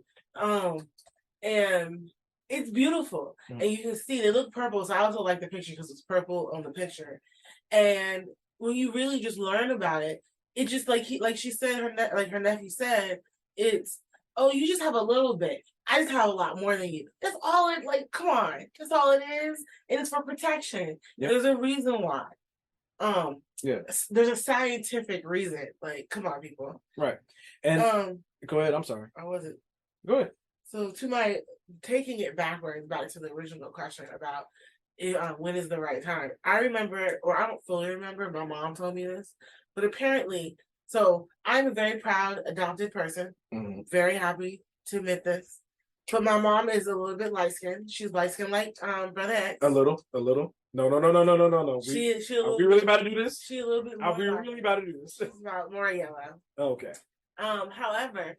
And it's beautiful, and you can see they look purple. So I also like the picture because it's purple on the picture. And when you really just learn about it, it just like she said, her nephew said, it's, oh, you just have a little bit. I just have a lot more than you. That's all it, like, come on. That's all it is. And it's for protection. Yep. There's a reason why. There's a scientific reason. Like, come on, people. Right. And go ahead. I'm sorry. I wasn't. Go ahead. So to my taking it backwards, back to the original question about when is the right time. I remember, or I don't fully remember, my mom told me this, but apparently, so I'm a very proud adopted person. Mm-hmm. Very happy to admit this. But my mom is a little bit light skinned. She's light skinned like Brother X. A little. No. Are we really about to do this? She a little bit more. Are we really about to do this? She's about more yellow. Okay. However,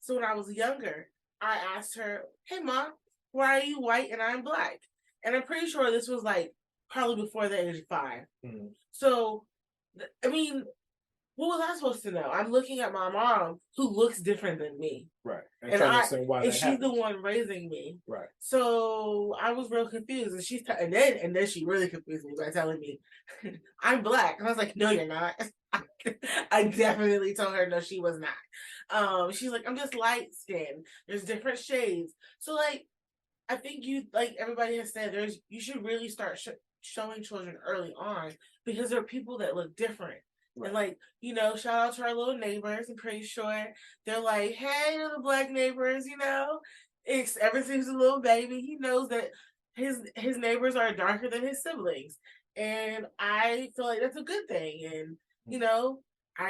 so when I was younger, I asked her, "Hey, Mom, why are you white and I'm Black?" And I'm pretty sure this was like probably before the age of 5. Mm-hmm. So, I mean, what was I supposed to know? I'm looking at my mom who looks different than me. Right. And she's the one raising me. Right. So I was real confused. And and then she really confused me by telling me, I'm Black. And I was like, no, you're not. I definitely told her no, she was not. She's like, I'm just light skinned. There's different shades. So like, I think everybody has said, you should really start showing children early on, because there are people that look different. Right. And shout out to our little neighbors. I'm pretty sure they're like, hey, little Black neighbors, ever since he's a little baby, he knows that his neighbors are darker than his siblings. And I feel like that's a good thing. And,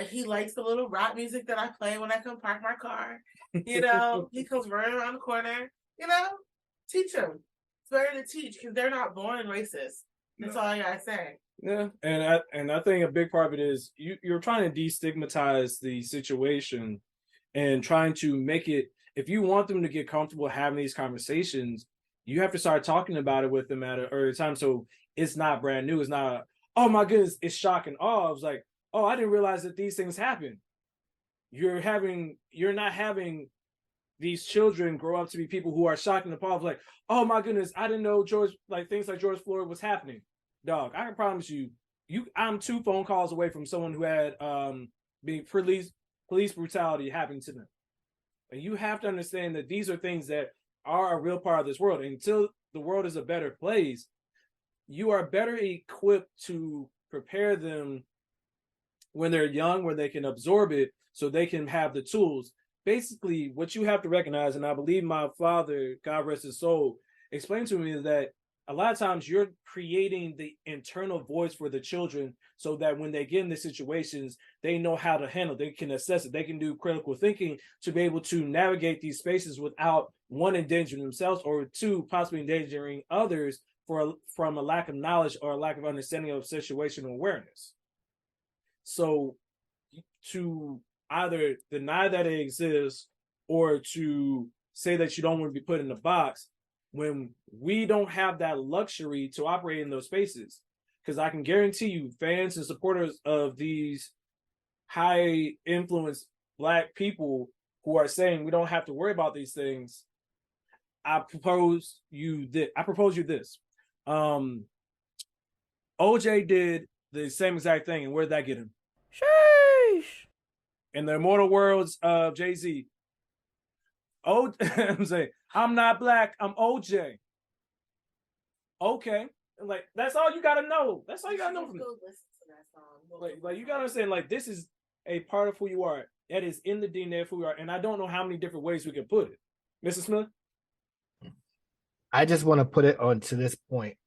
he likes the little rap music that I play when I come park my car. He comes running around the corner, teach them. It's better to teach because they're not born racist. That's all I gotta say. Yeah, and I think a big part of it is you're trying to destigmatize the situation and trying to make it, if you want them to get comfortable having these conversations, you have to start talking about it with them at an early time. So it's not brand new. It's not, oh my goodness, it's shock and awe. It's like, oh, I didn't realize that these things happen. You're not having these children grow up to be people who are shocked and appalled. Like, oh my goodness, I didn't know things like George Floyd was happening. Dog, I can promise you, I'm 2 phone calls away from someone who had police brutality happening to them. And you have to understand that these are things that are a real part of this world. And until the world is a better place, you are better equipped to prepare them when they're young, where they can absorb it, so they can have the tools. basically what you have to recognize, and I believe my father, God rest his soul, explained to me is that a lot of times you're creating the internal voice for the children so that when they get in the situations, they know how to handle, they can assess it, they can do critical thinking to be able to navigate these spaces without, one, endangering themselves, or two, possibly endangering others from a lack of knowledge or a lack of understanding of situational awareness. So to either deny that it exists or to say that you don't want to be put in the box when we don't have that luxury to operate in those spaces. Because I can guarantee you, fans and supporters of these high influence Black people who are saying we don't have to worry about these things, I propose you this. OJ did the same exact thing, and where'd that get him? Sheesh. In the immortal words of Jay-Z. I'm saying, I'm not Black, I'm OJ. Okay. Like, that's all you gotta know. That's all you gotta know from it. Like you gotta understand, like, this is a part of who you are. That is in the DNA of who you are. And I don't know how many different ways we can put it. Mr. Smith? I just want to put it on to this point.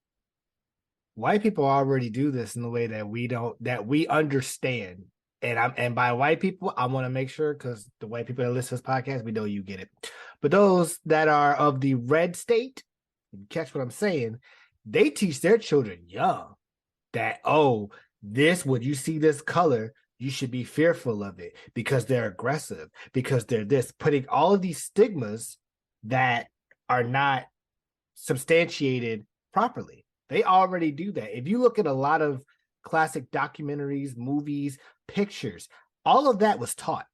White people already do this in the way that we understand. And by white people, I want to make sure, because the white people that listen to this podcast, we know you get it. But those that are of the red state, you catch what I'm saying, they teach their children young that, oh, when you see this color, you should be fearful of it because they're aggressive, because they're this, putting all of these stigmas that are not substantiated properly. They already do that. If you look at a lot of classic documentaries, movies, pictures, all of that was taught.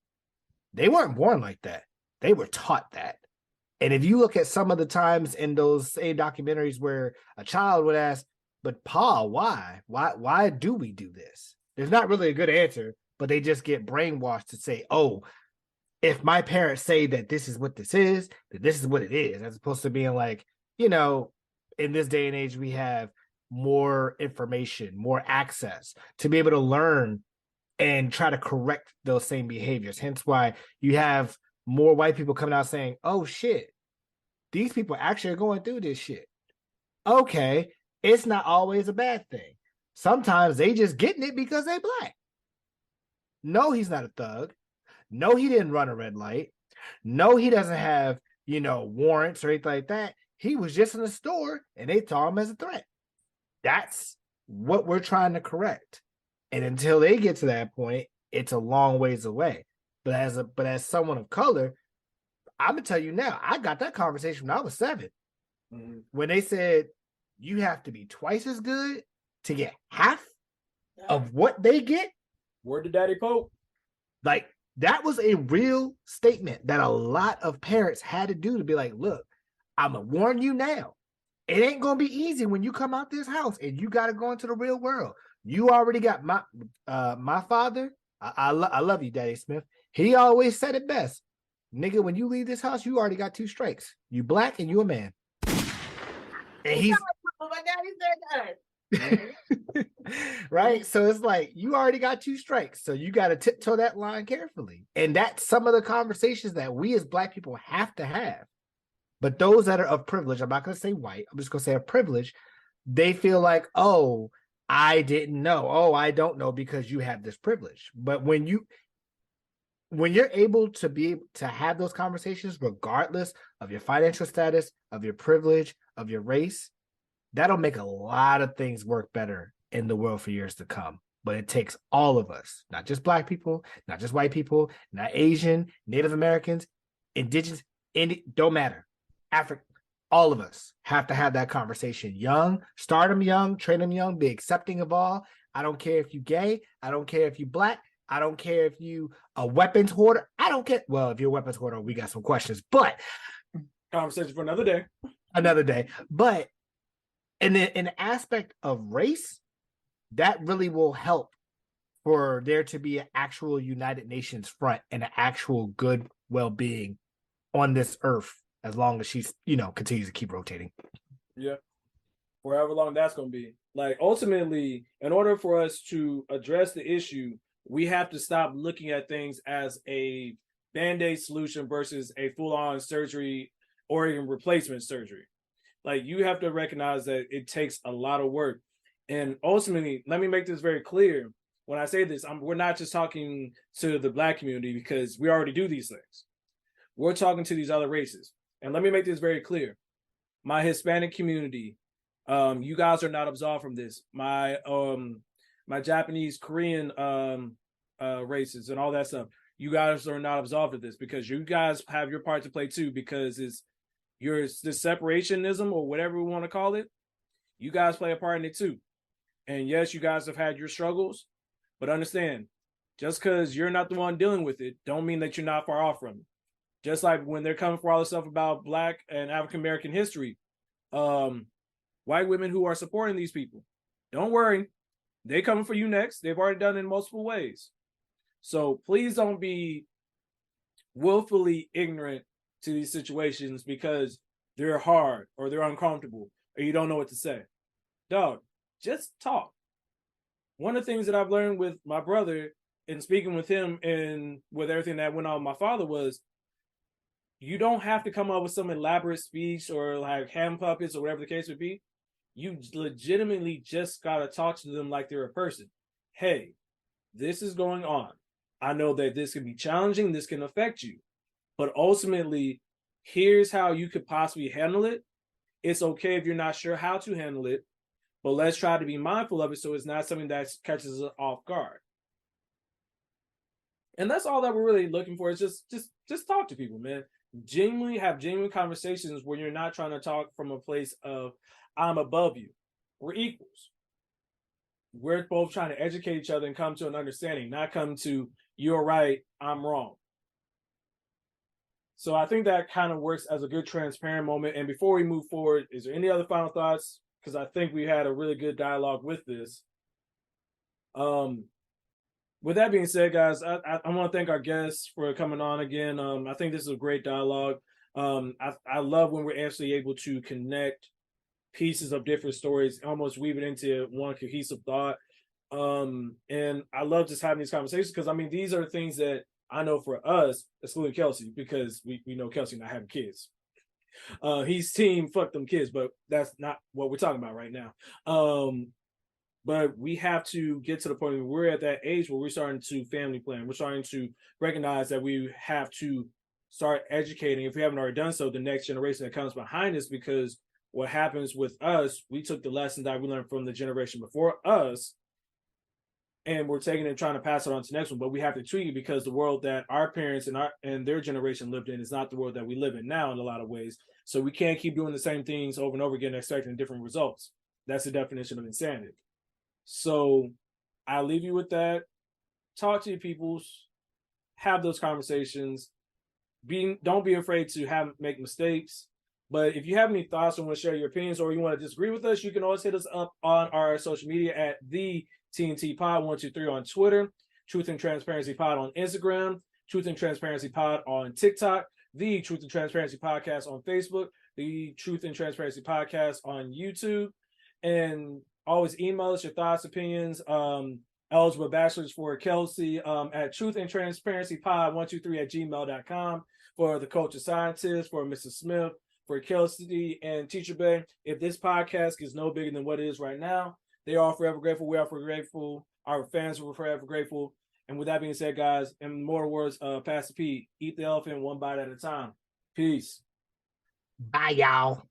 They weren't born like that. They were taught that. And if you look at some of the times in those same documentaries where a child would ask, but Pa, why? Why do we do this? There's not really a good answer, but they just get brainwashed to say, oh, if my parents say that this is what this is, that this is what it is, as opposed to being like, you know, in this day and age, we have more information, more access to be able to learn and try to correct those same behaviors. Hence why you have more white people coming out saying, oh shit, these people actually are going through this shit. Okay, it's not always a bad thing. Sometimes they just getting it because they Black. No, he's not a thug. No, he didn't run a red light. No, he doesn't have, warrants or anything like that. He was just in the store and they saw him as a threat. That's what we're trying to correct. And until they get to that point, it's a long ways away. But as someone of color, I'm gonna tell you now, I got that conversation when I was 7. Mm-hmm. When they said you have to be twice as good to get half of what they get. Word to Daddy Pope. Like, that was a real statement that a lot of parents had to do, to be like, look, I'm gonna warn you now. It ain't gonna be easy when you come out this house and you gotta go into the real world. You already got my father. I love you, Daddy Smith. He always said it best. Nigga, when you leave this house, you already got 2 strikes. You Black and you a man. And he's my daddy said that. right. So it's like, you already got 2 strikes. So you got to tiptoe that line carefully. And that's some of the conversations that we as Black people have to have. But those that are of privilege, I'm not going to say white, I'm just going to say of privilege, they feel like, oh, I didn't know. Oh, I don't know because you have this privilege. But when you're able to have those conversations, regardless of your financial status, of your privilege, of your race, that'll make a lot of things work better in the world for years to come. But it takes all of us, not just Black people, not just white people, not Asian, Native Americans, Indigenous, don't matter. Africa, all of us have to have that conversation young, start them young, train them young, be accepting of all. I don't care if you gay. I don't care if you Black. I don't care if you a weapons hoarder. I don't care. Well, if you're a weapons hoarder, we got some questions, but conversation for another day. Another day. But in the aspect of race, that really will help for there to be an actual United Nations front and an actual good well-being on this earth, as long as she's, continues to keep rotating. Yeah. For however long that's going to be. Like, ultimately, in order for us to address the issue, we have to stop looking at things as a Band-Aid solution versus a full-on surgery organ replacement surgery. Like, you have to recognize that it takes a lot of work. And ultimately, let me make this very clear. When I say this, we're not just talking to the Black community, because we already do these things. We're talking to these other races. And let me make this very clear. My Hispanic community, you guys are not absolved from this. My Japanese, Korean races and all that stuff, you guys are not absolved of this, because you guys have your part to play too, because it's this separationism, or whatever we want to call it. You guys play a part in it too. And yes, you guys have had your struggles, but understand, just because you're not the one dealing with it, don't mean that you're not far off from it. Just like when they're coming for all this stuff about Black and African American history, white women who are supporting these people, don't worry, they coming for you next. They've already done it in multiple ways. So please don't be willfully ignorant to these situations because they're hard or they're uncomfortable or you don't know what to say. Dog, just talk. One of the things that I've learned with my brother and speaking with him and with everything that went on with my father was, you don't have to come up with some elaborate speech or like hand puppets or whatever the case would be. You legitimately just got to talk to them like they're a person. Hey, this is going on. I know that this can be challenging. This can affect you. But ultimately, here's how you could possibly handle it. It's okay if you're not sure how to handle it, but let's try to be mindful of it so it's not something that catches us off guard. And that's all that we're really looking for, is just talk to people, man. Genuinely have genuine conversations where you're not trying to talk from a place of, I'm above you. We're equals. We're both trying to educate each other and come to an understanding, not come to, you're right, I'm wrong. So I think that kind of works as a good transparent moment. And before we move forward, is there any other final thoughts? Because I think we had a really good dialogue with this. With that being said, guys, I want to thank our guests for coming on again. I think this is a great dialogue. I love when we're actually able to connect pieces of different stories, almost weave it into one cohesive thought. And I love just having these conversations because, I mean, these are things that I know for us, excluding Kelcie, because we know Kelcie not having kids. He's team fuck them kids, but that's not what we're talking about right now. But we have to get to the point where we're at that age where we're starting to family plan. We're starting to recognize that we have to start educating, if we haven't already done so, the next generation that comes behind us, because what happens with us, we took the lesson that we learned from the generation before us, and we're taking it and trying to pass it on to the next one. But we have to tweak it because the world that our parents and their generation lived in is not the world that we live in now in a lot of ways. So we can't keep doing the same things over and over again, expecting different results. That's the definition of insanity. So I'll leave you with that. Talk to your peoples, have those conversations. Don't be afraid to make mistakes. But if you have any thoughts or want to share your opinions or you want to disagree with us, you can always hit us up on our social media at the TNT Pod 123 on Twitter, Truth and Transparency Pod on Instagram, Truth and Transparency Pod on TikTok, the Truth and Transparency Podcast on Facebook, the Truth and Transparency Podcast on YouTube, and always email us your thoughts, opinions, eligible bachelors for Kelcie at truthandtransparencypod123@gmail.com, for the culture scientist, for Mrs. Smith, for Kelcie and Teacher Bae. If this podcast is no bigger than what it is right now, they are forever grateful. We are forever grateful. Our fans are forever grateful. And with that being said, guys, in more words, Pastor P, eat the elephant one bite at a time. Peace. Bye, y'all.